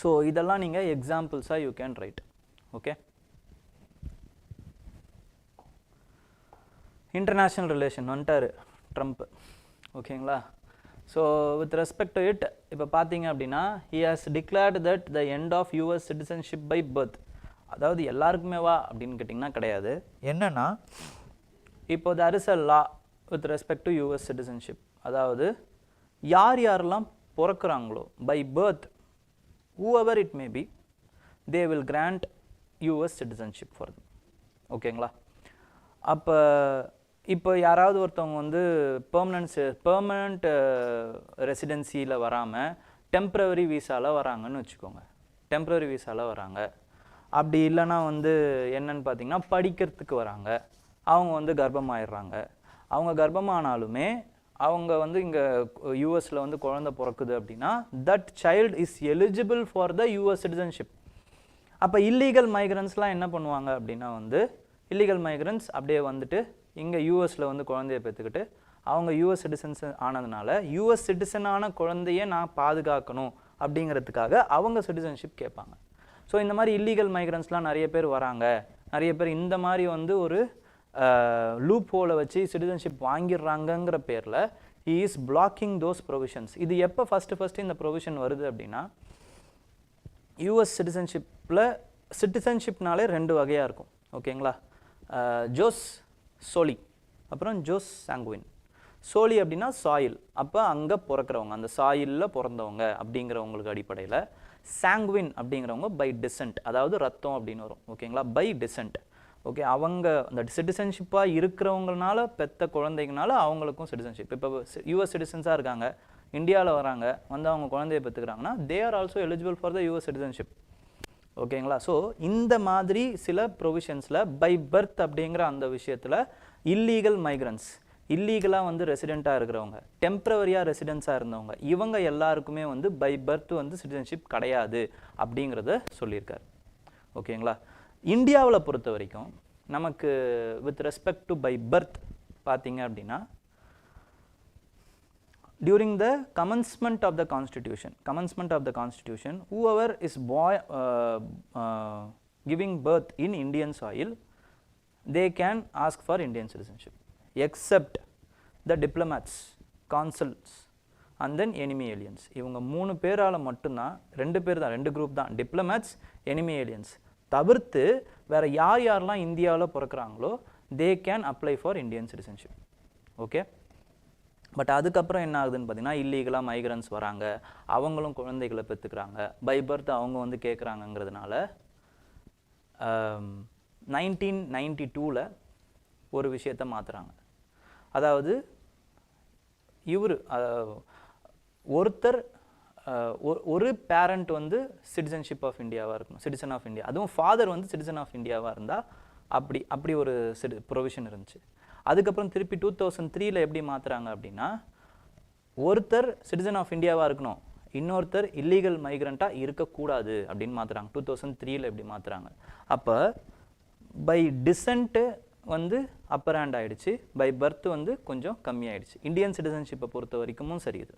ஸோ இதெல்லாம் நீங்கள் எக்ஸாம்பிள்ஸாக you can write. Okay, international relation வந்துட்டார் ட்ரம்ப். ஓகேங்களா? So with respect to it இப்போ பார்த்தீங்க அப்படின்னா he has declared that the end of US citizenship by birth. அதாவது எல்லாருக்குமே வா அப்படின்னு கேட்டிங்கன்னா கிடையாது. என்னென்னா இப்போ there is a law with respect to US citizenship. அதாவது யார் யாரெல்லாம் பிறக்கிறாங்களோ by birth whoever it may be they will grant US citizenship for them. ஓகேங்களா? அப்போ இப்போ யாராவது ஒருத்தவங்க வந்து பெர்மனண்ட் ரெசிடென்சியில் வராமல் டெம்ப்ரவரி வீசாவில் வராங்கன்னு வச்சுக்கோங்க. டெம்ப்ரவரி வீசாவில் வராங்க. அப்படி இல்லைன்னா வந்து என்னன்னு பார்த்தீங்கன்னா படிக்கிறதுக்கு வராங்க. அவங்க வந்து கர்ப்பமாயிடுறாங்க. அவங்க கர்ப்பமானாலுமே அவங்க வந்து இங்கே யூஎஸில் வந்து குழந்தை பிறக்குது அப்படின்னா that child is eligible for the US citizenship. அப்போ இல்லீகல் மைக்ரன்ஸ்லாம் என்ன பண்ணுவாங்க அப்படின்னா வந்து இல்லீகல் மைக்ரன்ஸ் அப்படியே வந்துட்டு இங்கே யூஎஸில் வந்து குழந்தைய பெற்றுக்கிட்டு அவங்க யூஎஸ் சிட்டிசன்ஸ் ஆனதுனால யூஎஸ் சிட்டிசனான குழந்தைய நான் பாதுகாக்கணும் அப்படிங்கிறதுக்காக அவங்க சிட்டிசன்ஷிப் கேட்பாங்க. ஸோ இந்த மாதிரி இல்லீகல் மைக்ரன்ஸ்லாம் நிறைய பேர் வராங்க. நிறைய பேர் இந்த மாதிரி வந்து ஒரு லூப் ஹோலை வச்சு சிட்டிசன்ஷிப் வாங்கிடுறாங்கங்கிற பேரில் he is blocking those provisions. இது எப்போ ஃபஸ்ட்டு இந்த ப்ரொவிஷன் வருது அப்படின்னா யூஎஸ் சிட்டிசன்ஷிப்னாலே 2 வகையாக இருக்கும். ஓகேங்களா? ஜோஸ் சோலி அப்புறம் ஜோஸ் சாங்குவின். சோலி அப்படின்னா சாயில், அப்போ அங்கே பிறக்கிறவங்க, அந்த சாயிலில் பிறந்தவங்க அப்படிங்கிறவங்களுக்கு அடிப்படையில். சாங்குவின் அப்படிங்கிறவங்க பை டிசென்ட், அதாவது ரத்தம் அப்படின்னு வரும். ஓகேங்களா? By dissent. ஓகே, அவங்க அந்த சிட்டிசன்ஷிப்பாக இருக்கிறவங்கனால பெற்ற குழந்தைங்கனால அவங்களுக்கும் சிட்டிசன்ஷிப். இப்போ யூஎஸ் சிட்டிசன்ஸாக இருக்காங்க, இந்தியாவில் வராங்க, வந்து அவங்க குழந்தைய பெற்றுக்கிறாங்கன்னா they are also eligible for the US citizenship. ஓகேங்களா? ஸோ இந்த மாதிரி சில ப்ரொவிஷன்ஸில் பை பர்த் அப்படிங்கிற அந்த விஷயத்தில் இல்லீகல் மைக்ரன்ஸ், இல்லீகலாக வந்து ரெசிடெண்ட்டாக இருக்கிறவங்க, டெம்ப்ரவரியாக ரெசிடென்ஸாக இருந்தவங்க, இவங்க எல்லாருக்குமே வந்து பை பர்த் வந்து சிட்டிசன்ஷிப் கிடையாது அப்படிங்கிறத சொல்லியிருக்காரு. ஓகேங்களா? இந்தியாவில் பொறுத்த வரைக்கும் நமக்கு with respect to by birth பார்த்தீங்க அப்படின்னா during the commencement of the constitution whoever is giving birth in Indian soil they can ask for Indian citizenship except the diplomats, consuls, and then enemy aliens. இவங்க 3 பேரால மட்டும்தான், 2 பேர் தான், 2 குரூப் தான், diplomats, enemy aliens தவிர்த்து வேற யாரெல்லாம் இந்தியாவில் பிறக்கிறாங்களோ they can apply for Indian citizenship. Okay, but அதுக்கப்புறம் என்ன ஆகுதுன்னு பார்த்தீங்கன்னா இல்லீகலாக மைக்ரன்ஸ் வராங்க, அவங்களும் குழந்தைகளை பெற்றுக்கிறாங்க, பை பர்த் அவங்க வந்து கேட்குறாங்கங்கிறதுனால 1992 ஒரு விஷயத்தை மாற்றுறாங்க. அதாவது ஒருத்தர் ஒரு பேரண்ட் வந்து சிட்டிசன்ஷிப் ஆஃப் இந்தியாவாக இருக்கணும், சிட்டிசன் ஆஃப் இந்தியா, அதுவும் ஃபாதர் வந்து சிட்டிசன் ஆஃப் இந்தியாவாக இருந்தால் அப்படி ஒரு ப்ரொவிஷன் இருந்துச்சு. அதுக்கப்புறம் திருப்பி 2003 எப்படி மாற்றுறாங்க அப்படின்னா, ஒருத்தர் சிட்டிசன் ஆஃப் இந்தியாவாக இருக்கணும், இன்னொருத்தர் இல்லீகல் மைக்ரண்ட்டாக இருக்கக்கூடாது அப்படின்னு மாற்றுறாங்க. 2003 எப்படி மாற்றுறாங்க. அப்போ பை டிசென்ட்டு வந்து அப்பர் ஹேண்ட் ஆகிடுச்சு, பை பர்த் வந்து கொஞ்சம் கம்மியாயிடுச்சு. இந்தியன் சிட்டிசன்ஷிப்பை பொறுத்த வரைக்கும் சரி இது.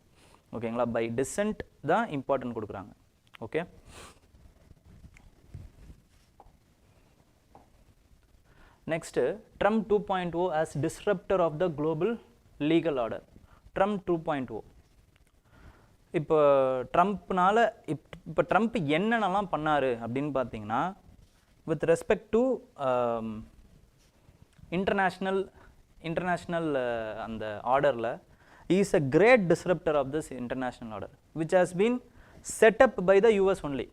ஓகேங்களா, பை டிசென்ட் தான் இம்பார்ட்டன்ட் கொடுக்குறாங்க. Okay, next Trump 2.0 as disruptor of the global legal order. Trump 2.0 இப்போ ட்ரம்ப்னால இப்போ ட்ரம்ப் என்னென்னலாம் பண்ணார் அப்படின்னு பார்த்தீங்கன்னா, வித் ரெஸ்பெக்ட் டு இன்டர்நேஷ்னல் அந்த ஆர்டரில் he is a great disruptor of this international order which has been set up by the US only.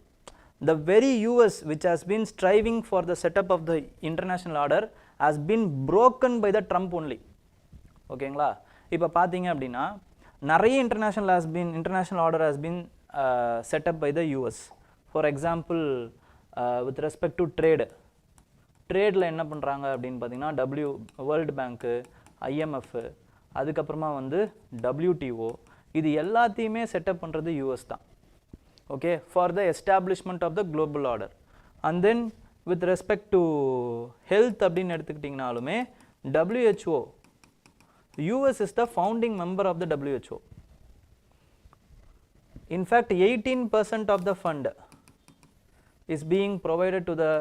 The very US which has been striving for the setup of the international order has been broken by the Trump only. ஓகேங்களா, இப்போ பார்த்தீங்க அப்படின்னா நிறைய international order has been set up by the US. For example, with respect to ட்ரேடில் என்ன பண்ணுறாங்க அப்படின்னு பார்த்தீங்கன்னா வேர்ல்டு பேங்க்கு, IMF, அதுக்கப்புறமா வந்து WTO, இது எல்லாத்தையுமே செட்டப் பண்ணுறது யூஎஸ் தான். Okay, for the establishment of the global order. And then with respect to health அப்படின்னு எடுத்துக்கிட்டிங்கனாலுமே WHO, US is the founding member of the WHO. In fact, 18% of the fund is being provided to the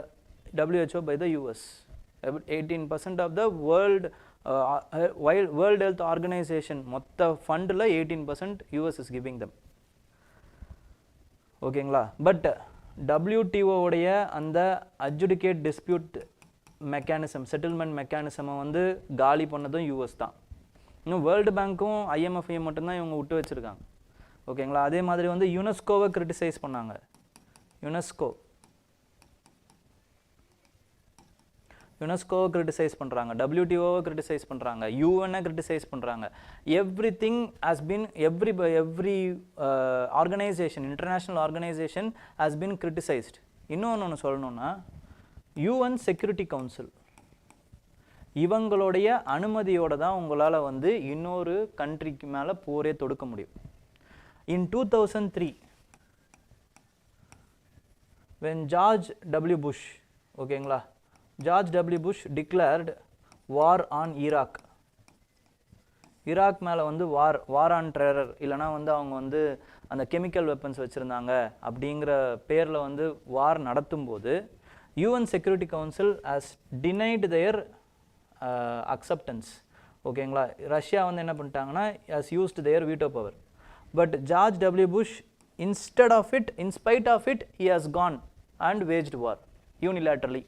WHO by the US. 18% of the World Health Organization மொத்த ஃபண்டில் 18% US is giving them. ஓகேங்களா, பட் WTO உடைய அந்த அட்ஜுடிகேட் டிஸ்பியூட் மெக்கானிசம், செட்டில்மெண்ட் மெக்கானிசமை வந்து காலி பண்ணதும் US தான். இன்னும் வேர்ல்டு பேங்க்கும் IMF-ஐயும் மட்டும்தான் இவங்க விட்டு வச்சுருக்காங்க. ஓகேங்களா, அதே மாதிரி வந்து யுனெஸ்கோவை கிரிட்டிசைஸ் பண்ணாங்க. யுனெஸ்கோவை கிரிட்டிசைஸ் பண்ணுறாங்க, WTO-வை கிரிட்டிசைஸ் பண்ணுறாங்க, UN-ஐ கிரிட்டிசைஸ் பண்ணுறாங்க. Everything has been every organisation, international organisation has been criticised. இன்னொன்று சொல்லணும்னா UN செக்யூரிட்டி கவுன்சில் இவங்களுடைய அனுமதியோடு தான் உங்களால் வந்து இன்னொரு கண்ட்ரிக்கு மேலே போரே தொடுக்க முடியும். இன் 2003 when George W. Bush, ஓகேங்களா, George W. Bush declared war on Iraq. Iraq மேலே வந்து வார் ஆன் டெரர், இல்லைனா வந்து அவங்க வந்து அந்த கெமிக்கல் வெப்பன்ஸ் வச்சுருந்தாங்க அப்படிங்கிற பேரில் வந்து வார் நடத்தும்போது UN security council has denied their acceptance. ஓகேங்களா, ரஷ்யா வந்து என்ன பண்ணிட்டாங்கன்னா has used their veto power. But George W. Bush instead of it, in spite of it, he has gone and waged war unilaterally.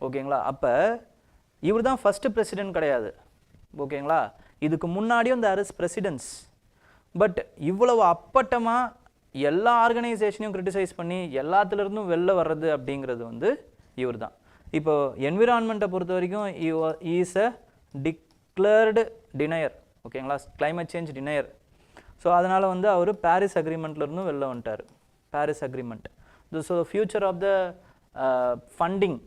ஓகேங்களா, அப்போ இவர் தான் ஃபஸ்ட்டு பிரசிடென்ட் கிடையாது. ஓகேங்களா, இதுக்கு முன்னாடியும் there is presidents. பட் இவ்வளவு அப்பட்டமாக எல்லா ஆர்கனைசேஷனையும் கிரிட்டிசைஸ் பண்ணி எல்லாத்துலேருந்தும் வெளில வர்றது அப்படிங்கிறது வந்து இவர் தான். இப்போ என்விரான்மெண்ட்டை பொறுத்த வரைக்கும் இஸ் அ டிக்ளேர்டு டினையர். ஓகேங்களா, கிளைமேட் சேஞ்ச் டினையர். ஸோ அதனால் வந்து அவர் பாரிஸ் அக்ரிமெண்ட்லேருந்தும் வெளில வந்துட்டார். Paris agreement, so future of the funding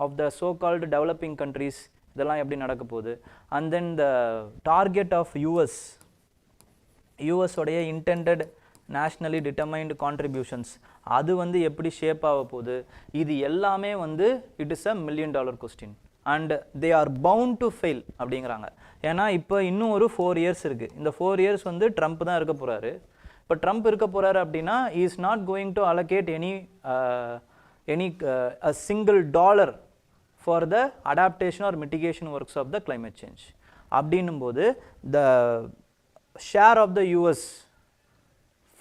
of the so called developing countries இதெல்லாம் எப்படி நடக்க போகுது. And then the target of யூஎஸோடைய இன்டெண்டட் நேஷ்னலி டிட்டர்மைன்டு கான்ட்ரிபியூஷன்ஸ் அது வந்து எப்படி ஷேப் ஆக போகுது, இது எல்லாமே வந்து it is a $1 million question. And they are bound to fail அப்படிங்கிறாங்க. ஏன்னா இப்போ இன்னும் ஒரு 4 years இருக்குது. இந்த 4 years வந்து ட்ரம்ப் தான் இருக்க போகிறாரு. இப்போ ட்ரம்ப் இருக்க போகிறாரு அப்படின்னா he is not going to allocate any a single dollar for the adaptation or mitigation works of the climate change. அப்படின்னும்போது the share of the US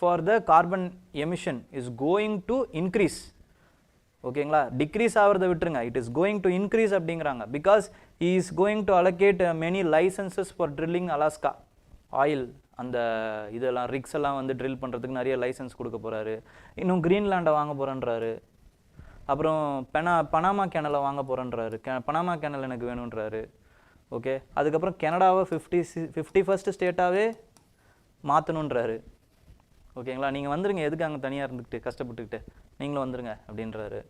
for the carbon emission is going to increase. ஓகேங்களா, டிக்ரீஸ் ஆகிறத விட்டுருங்க, it is going to increase அப்படிங்கிறாங்க. Because he is going to allocate many licenses for drilling Alaska oil, அந்த இதெல்லாம் ரிக்ஸ் எல்லாம் வந்து ட்ரில் பண்ணுறதுக்கு நிறைய லைசன்ஸ் கொடுக்க போகிறாரு. இன்னும் கிரீன்லாண்டை வாங்க போகிறேன்றாரு. அப்புறம் பனாமா கேனலை வாங்க போகிறேன்றாரு. பனாமா கேனல் எனக்கு வேணுன்றாரு. ஓகே, அதுக்கப்புறம் கனடாவை 51st ஸ்டேட்டாகவே மாற்றணுன்றாரு. ஓகேங்களா, நீங்கள் வந்துருங்க, எதுக்கு அங்கே தனியாக இருந்துக்கிட்டு கஷ்டப்பட்டுக்கிட்டு, நீங்களும் வந்துருங்க அப்படின்றாரு.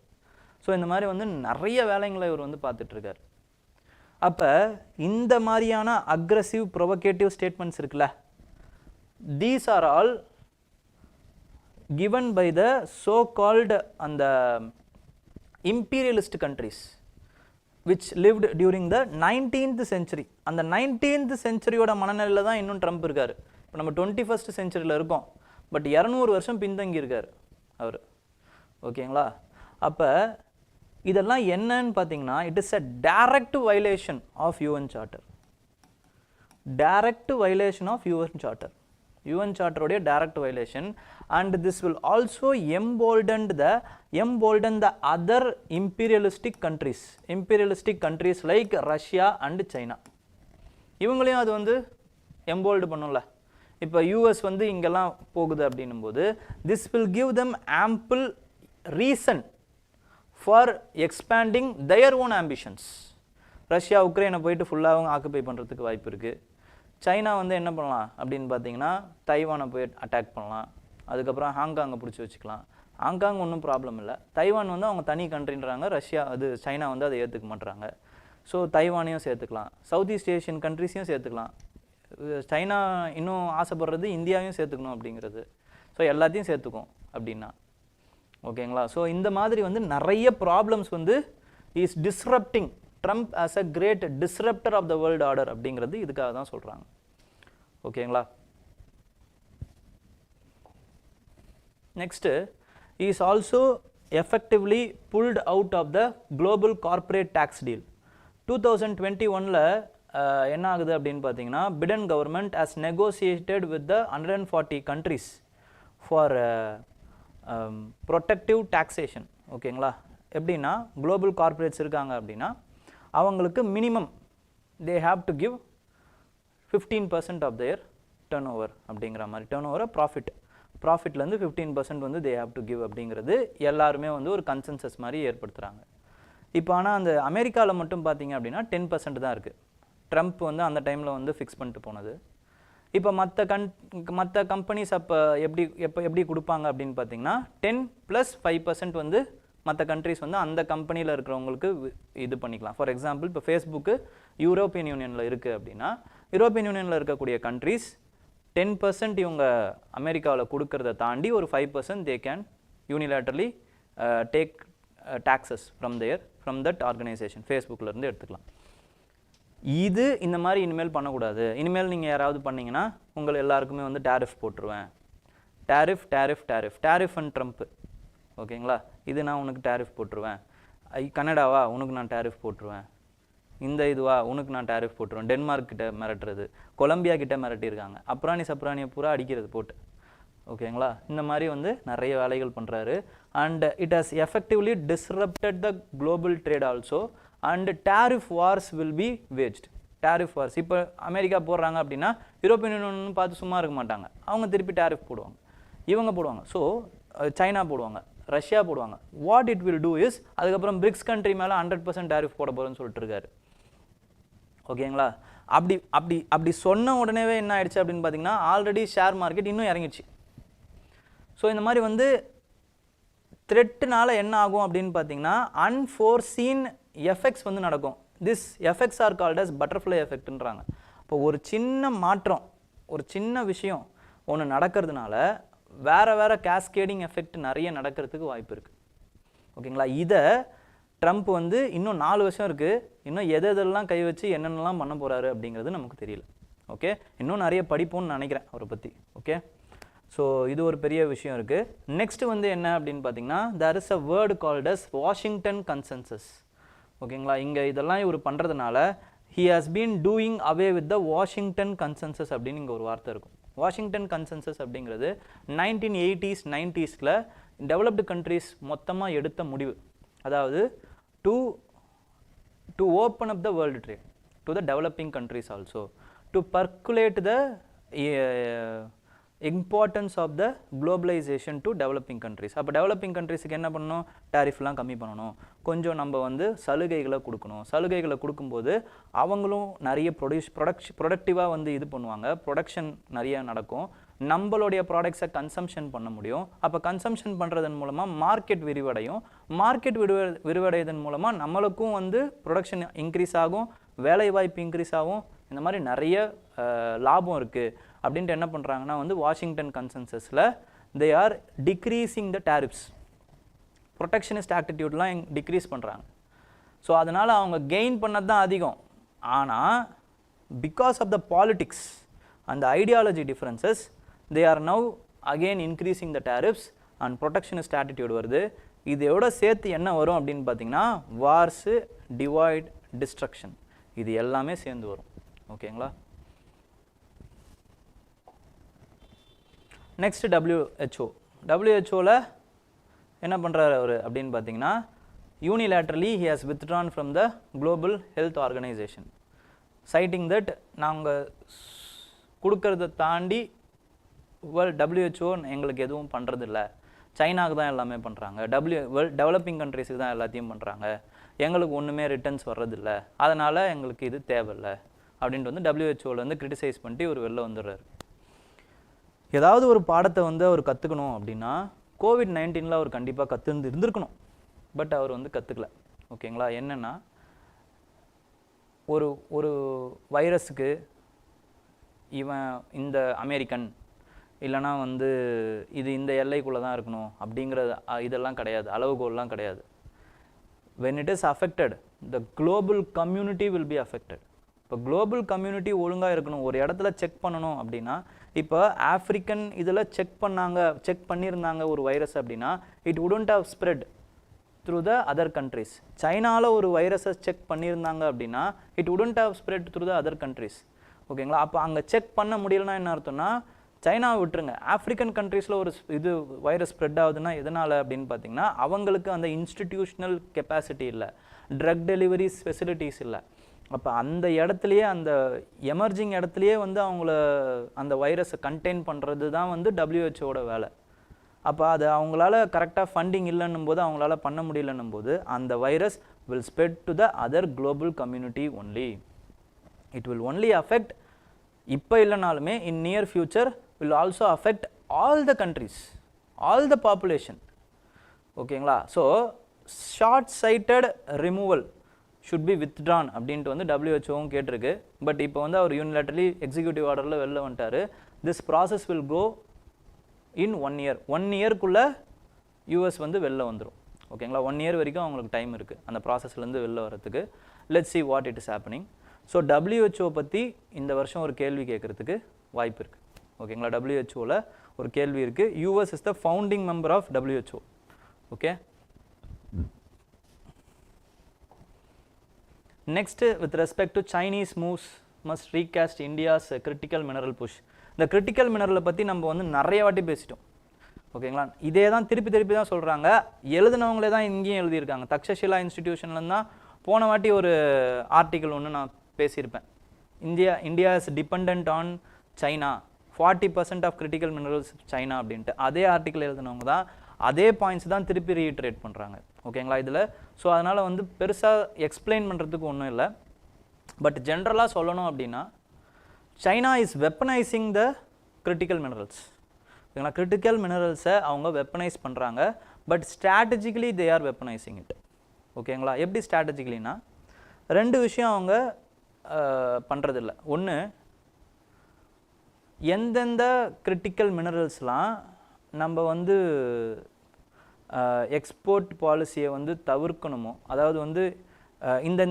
ஸோ இந்த மாதிரி வந்து நிறைய வேலைங்களை இவர் வந்து பார்த்துட்ருக்கார். அப்போ இந்த மாதிரியான அக்ரெசிவ் ப்ரொவகேட்டிவ் ஸ்டேட்மெண்ட்ஸ் இருக்குல்ல, these are all given by the so called அந்த imperialist countries which lived during the 19th century. அந்த 19th centuryயோட மனநிலையில் தான் இன்னும் ட்ரம்ப் இருக்கார். இப்போ நம்ம 21st centuryயில் இருக்கோம், பட் 200 வருஷம் பின்தங்கி இருக்கார் அவர். ஓகேங்களா, அப்போ இதெல்லாம் என்னன்னு பார்த்தீங்கன்னா, it is a direct violation of UN charter. Direct violation of UN charter, UN சார்ட்டருடைய direct violation. And this will also embolden the other imperialistic countries like Russia and China. இவங்களையும் அது வந்து எம்போல்டு பண்ணும்ல. இப்போ யூஎஸ் வந்து இங்கெல்லாம் போகுது அப்படின்னும் போது this will give them ample reason for expanding their own ambitions. Russia உக்ரைனை போயிட்டு ஃபுல்லாக அவங்க ஆக்குபை பண்ணுறதுக்கு வாய்ப்பு இருக்குது. சைனா வந்து என்ன பண்ணலாம் அப்படின்னு பார்த்தீங்கன்னா, தைவானை போய் அட்டாக் பண்ணலாம். அதுக்கப்புறம் ஹாங்காங்கை பிடிச்சி வச்சுக்கலாம். ஹாங்காங் ஒன்றும் ப்ராப்ளம் இல்லை. தைவான் வந்து அவங்க தனி கண்ட்ரின்றாங்க, ரஷ்யா சைனா வந்து அதை ஏற்றுக்க மாட்டுறாங்க. ஸோ தைவானையும் சேர்த்துக்கலாம், சவுத் ஈஸ்ட் ஏஷியன் கண்ட்ரிஸையும் சேர்த்துக்கலாம். சைனா இன்னும் ஆசைப்படுறது இந்தியாவையும் சேர்த்துக்கணும் அப்படிங்கிறது. ஸோ எல்லாத்தையும் சேர்த்துக்கும் அப்படின்னா. ஓகேங்களா, ஸோ இந்த மாதிரி வந்து நிறைய ப்ராப்ளம்ஸ் வந்து is disrupting Trump as a great disruptor of the world order அப்படிங்கிறது இதுக்காக தான் சொல்கிறாங்க. ஓகேங்களா, next is also effectively pulled out of the global corporate tax deal. 2021 என்ன ஆகுது அப்படின்னு பார்த்தீங்கன்னா, Biden government has negotiated with the 140 countries for protective taxation. ஓகேங்களா, எப்படின்னா குளோபல் கார்ப்பரேட்ஸ் இருக்காங்க அப்படின்னா அவங்களுக்கு minimum they have to give 15% of their turnover அப்படிங்கிற மாதிரி. டர்ன் ஓவரை ப்ராஃபிட்லேருந்து 15% வந்து தே ஹாவ் டு கிவ் அப்படிங்கிறது எல்லாருமே வந்து ஒரு கன்சென்சஸ் மாதிரி ஏற்படுத்துகிறாங்க. இப்போ ஆனால் அந்த அமெரிக்காவில் மட்டும் பார்த்தீங்க அப்படின்னா 10% தான் இருக்குது. ட்ரம்ப் வந்து அந்த டைமில் வந்து ஃபிக்ஸ் பண்ணிட்டு போனது. இப்போ மற்ற கம்பெனிஸ் அப்போ எப்படி கொடுப்பாங்க அப்படின்னு பார்த்தீங்கன்னா 10+5% வந்து மற்ற கண்ட்ரிஸ் வந்து அந்த கம்பெனியில் இருக்கிறவங்களுக்கு இது பண்ணிக்கலாம். ஃபார் எக்ஸாம்பிள் இப்போ ஃபேஸ்புக்கு யூரோப்பியன் யூனியனில் இருக்குது அப்படின்னா, யூரோப்பியன் யூனியனில் இருக்கக்கூடிய கண்ட்ரிஸ் 10% இவங்க அமெரிக்காவில் கொடுக்கறத தாண்டி ஒரு 5% they can unilaterally take taxes from that organization. ஃபேஸ்புக்கிலேருந்து எடுத்துக்கலாம். இது இந்த மாதிரி இனிமேல் பண்ணக்கூடாது. இனிமேல் நீங்கள் யாராவது பண்ணிங்கன்னா உங்களை எல்லாருக்குமே வந்து டேரிஃப் போட்டுருவேன். Tariff and Trump. ஓகேங்களா, இது நான் உனக்கு டேரிஃப் போட்டுருவேன். கனடாவா உனக்கு நான் டேரிஃப் போட்டுருவேன். இந்த இதுவா உனக்கு நான் டேரிஃப் போட்டுருவேன். டென்மார்க் கிட்ட மிரட்டுறது, கொலம்பியா கிட்ட மிரட்டியிருக்காங்க. சப்ரானியை பூரா அடிக்கிறது போட்டு. ஓகேங்களா, இந்த மாதிரி வந்து நிறைய வேலைகள் பண்ணுறாரு. And it has effectively disrupted the global trade also. And tariff wars will be waged. Tariff wars இப்போ அமெரிக்கா போடுறாங்க அப்படின்னா யூரோப்பியன் யூனியன் பார்த்து சும்மா இருக்க மாட்டாங்க. அவங்க திருப்பி டேரிஃப் போடுவாங்க, இவங்க போடுவாங்க. ஸோ சைனா போடுவாங்க, ரஷ்யா போடுவாங்க. What it will do is அதுக்கப்புறம் பிரிக்ஸ் கண்ட்ரி மேலே 100% டேரிஃப் போட போகிறேன்னு சொல்லிட்டு இருக்காரு. ஓகேங்களா, அப்படி சொன்ன உடனேவே என்ன ஆயிடுச்சு அப்படின்னு பார்த்தீங்கன்னா, ஆல்ரெடி ஷேர் மார்க்கெட் இன்னும் இறங்கிடுச்சு. ஸோ இந்த மாதிரி வந்து த்ரெட்டுனால என்ன ஆகும் அப்படின்னு பார்த்தீங்கன்னா, அன்ஃபோர்சீன் எஃபெக்ட்ஸ் வந்து நடக்கும். This effects are called as butterfly எஃபெக்ட்ன்றாங்க. இப்போ ஒரு சின்ன மாற்றம், ஒரு சின்ன விஷயம் ஒன்று நடக்கிறதுனால வேறு கேஸ்கேடிங் எஃபெக்ட் நிறைய நடக்கிறதுக்கு வாய்ப்பு இருக்குது. ஓகேங்களா, இதை ட்ரம்ப் வந்து இன்னும் 4 வருஷம் இருக்குது, இன்னும் எதெல்லாம் கை வச்சு என்னென்னலாம் பண்ண போகிறாரு அப்படிங்கிறது நமக்கு தெரியல. ஓகே, இன்னும் நிறைய படிப்போம்னு நினைக்கிறேன் அவரை பற்றி. ஓகே, ஸோ இது ஒரு பெரிய விஷயம் இருக்குது. நெக்ஸ்ட் வந்து என்ன அப்படின்னு பார்த்தீங்கன்னா, there is a word called as Washington consensus. ஓகேங்களா, இங்கே இதெல்லாம் இவர் பண்ணுறதுனால he has been doing away with the Washington consensus அப்படின்னு இங்கே ஒரு வார்த்தை இருக்கும். வாஷிங்டன் கன்சென்சஸ் அப்படிங்கிறது 1980s 90sல டெவலப்டு கண்ட்ரீஸ் மொத்தமாக எடுத்த முடிவு. அதாவது to open up the world trade to the developing countries also, to percolate the importance of the globalization to developing countries. அப்போ டெவலப்பிங் கண்ட்ரீஸுக்கு என்ன பண்ணணும், டேரிஃப்லாம் கம்மி பண்ணணும், கொஞ்சம் நம்ம வந்து சலுகைகளை கொடுக்கணும். சலுகைகளை கொடுக்கும்போது அவங்களும் நிறைய ப்ரொடக்டிவாக வந்து இது பண்ணுவாங்க, ப்ரொடக்ஷன் நிறைய நடக்கும், நம்மளுடைய ப்ராடக்ட்ஸை கன்சம்ஷன் பண்ண முடியும். அப்போ கன்சம்ஷன் பண்ணுறதன் மூலமாக மார்க்கெட் விரிவடையும். மார்க்கெட் விரிவடைவதன் மூலமாக நம்மளுக்கும் வந்து ப்ரொடக்ஷன் இன்க்ரீஸ் ஆகும், வேலைவாய்ப்பு இன்க்ரீஸ் ஆகும். இந்த மாதிரி நிறைய லாபம் இருக்குது. அப்படின்ட்டு என்ன பண்ணுறாங்கன்னா வந்து வாஷிங்டன் கன்சென்சஸில் they are decreasing the tariffs, protectionist ஆட்டிடியூட்லாம் டிக்ரீஸ் பண்ணுறாங்க. ஸோ அதனால் அவங்க கெயின் பண்ணது தான் அதிகம். ஆனால் because of the politics and ideology differences they are now again increasing the tariffs and protectionist attitude வருது. இதோட சேர்த்து என்ன வரும் அப்படின்னு பார்த்தீங்கன்னா wars, divide, destruction, இது எல்லாமே சேர்ந்து வரும். ஓகேங்களா? நெக்ஸ்ட் WHO என்ன பண்ணுறாரு அவர் அப்படின்னு பார்த்தீங்கன்னா unilaterally he has withdrawn from the global health organization, citing that நாங்கள் கொடுக்கறத தாண்டி WHO எங்களுக்கு எதுவும் பண்ணுறதில்ல, சைனாவுக்கு தான் எல்லாமே பண்ணுறாங்க, டெவலப்பிங் கண்ட்ரீஸுக்கு தான் எல்லாத்தையும் பண்ணுறாங்க, எங்களுக்கு ஒன்றுமே ரிட்டர்ன்ஸ் வர்றதில்லை, அதனால் எங்களுக்கு இது தேவையில்லை அப்படின்ட்டு வந்து WHO வந்து கிரிட்டிசைஸ் பண்ணிட்டு இவர் வெளில வந்துடுறாரு. ஏதாவது ஒரு பாடத்தை வந்து அவர் கற்றுக்கணும் அப்படின்னா COVID-19 அவர் கண்டிப்பாக இருந்திருக்கணும். பட் அவர் வந்து கற்றுக்கல. ஓகேங்களா? என்னென்னா ஒரு வைரஸுக்கு இவன் இந்த அமெரிக்கன் இல்லைனா வந்து இது இந்த எல்லைக்குள்ளே தான் இருக்கணும் அப்படிங்கிறது இதெல்லாம் கிடையாது, அளவுகோல்லாம் கிடையாது. when it is affected the global community will be affected. இப்போ குளோபல் கம்யூனிட்டி ஒழுங்காக இருக்கணும். ஒரு இடத்துல செக் பண்ணணும் அப்படின்னா இப்போ ஆஃப்ரிக்கன் இதில் செக் பண்ணியிருந்தாங்க ஒரு வைரஸ் அப்படின்னா it wouldn't have spread through the other countries. சைனாவில் ஒரு வைரஸை செக் பண்ணியிருந்தாங்க அப்படின்னா it wouldn't have spread through the other countries. ஓகேங்களா? அப்போ அங்கே செக் பண்ண முடியலன்னா என்ன அர்த்தம்னா சைனாவை விட்டுருங்க, ஆஃப்ரிக்கன் கண்ட்ரீஸில் ஒரு இது வைரஸ் ஸ்ப்ரெட் ஆகுதுன்னா எதனால் அப்படின்னு பார்த்தீங்கன்னா அவங்களுக்கு அந்த இன்ஸ்டிடியூஷனல் கெப்பாசிட்டி இல்லை, ட்ரக் டெலிவரிஸ் ஃபெசிலிட்டிஸ் இல்லை. அப்போ அந்த இடத்துலையே அந்த எமர்ஜிங் இடத்துலையே வந்து அவங்கள அந்த வைரஸை கண்டெயின் பண்ணுறது தான் வந்து WHO வேலை. அப்போ அது அவங்களால கரெக்டாக ஃபண்டிங் இல்லைன்னும் போது அவங்களால பண்ண முடியலன்னும் போது அந்த virus will spread to the other global community only. It will only affect இப்போ இல்லைனாலுமே in near future will also affect all the countries, all the population. ஓகேங்களா? So short cited removal should be withdrawn அப்படின்ட்டு வந்து WHO கேட்டிருக்கு. பட் இப்போ வந்து அவர் யூனிலேட்டரலி எக்ஸிக்யூட்டிவ் ஆர்டரில் வெளில வந்துட்டார். This process will go in 1 year. 1 yearக்குள்ளே US வந்து வெளில வந்துடும். ஓகேங்களா? 1 year வரைக்கும் அவங்களுக்கு டைம் இருக்குது அந்த ப்ராசஸ்லேருந்து வெளில வரத்துக்கு. Let's see what it is happening. So WHO பற்றி இந்த வருஷம் ஒரு கேள்வி கேட்குறதுக்கு வாய்ப்பு இருக்குது. ஓகேங்களா? WHO ஒரு கேள்வி இருக்குது. US is the founding member of WHO. Okay. Next, with respect to Chinese moves must recast India's critical mineral push. இந்த critical mineral பற்றி நம்ம வந்து நிறைய வாட்டி பேசிட்டோம். ஓகேங்களா? இதே தான் திருப்பி தான் சொல்கிறாங்க. எழுதினவங்களே தான் இங்கேயும் எழுதியிருக்காங்க. தக்ஷஷிலா இன்ஸ்டிடியூஷன்லேருந்து தான் போன வாட்டி ஒரு ஆர்டிக்கல் ஒன்று நான் பேசியிருப்பேன். India is depend on China, 40% of critical minerals China அப்படின்ட்டு. அதே ஆர்டிக்கல் எழுதினவங்க தான் அதே பாயிண்ட்ஸ் தான் திருப்பி ரீட்ரேட் பண்ணுறாங்க. ஓகேங்களா? இதில் ஸோ அதனால் வந்து பெருசாக எக்ஸ்பிளைன் பண்ணுறதுக்கு ஒன்றும் இல்லை. பட் ஜென்ரலாக சொல்லணும் அப்படின்னா China is weaponising the critical minerals. ஓகேங்களா? கிரிட்டிக்கல் மினரல்ஸை அவங்க வெப்பனைஸ் பண்ணுறாங்க. But strategically they are weaponising it. ஓகேங்களா? எப்படி ஸ்ட்ராட்டஜிக்கலினா 2 விஷயம் அவங்க பண்ணுறதில்ல. ஒன்று, எந்தெந்த கிரிட்டிக்கல் மினரல்ஸ்லாம் நம்ம வந்து எக்ஸ்போர்ட் பாலிசியை வந்து தவிர்க்கணுமோ, அதாவது வந்து இந்த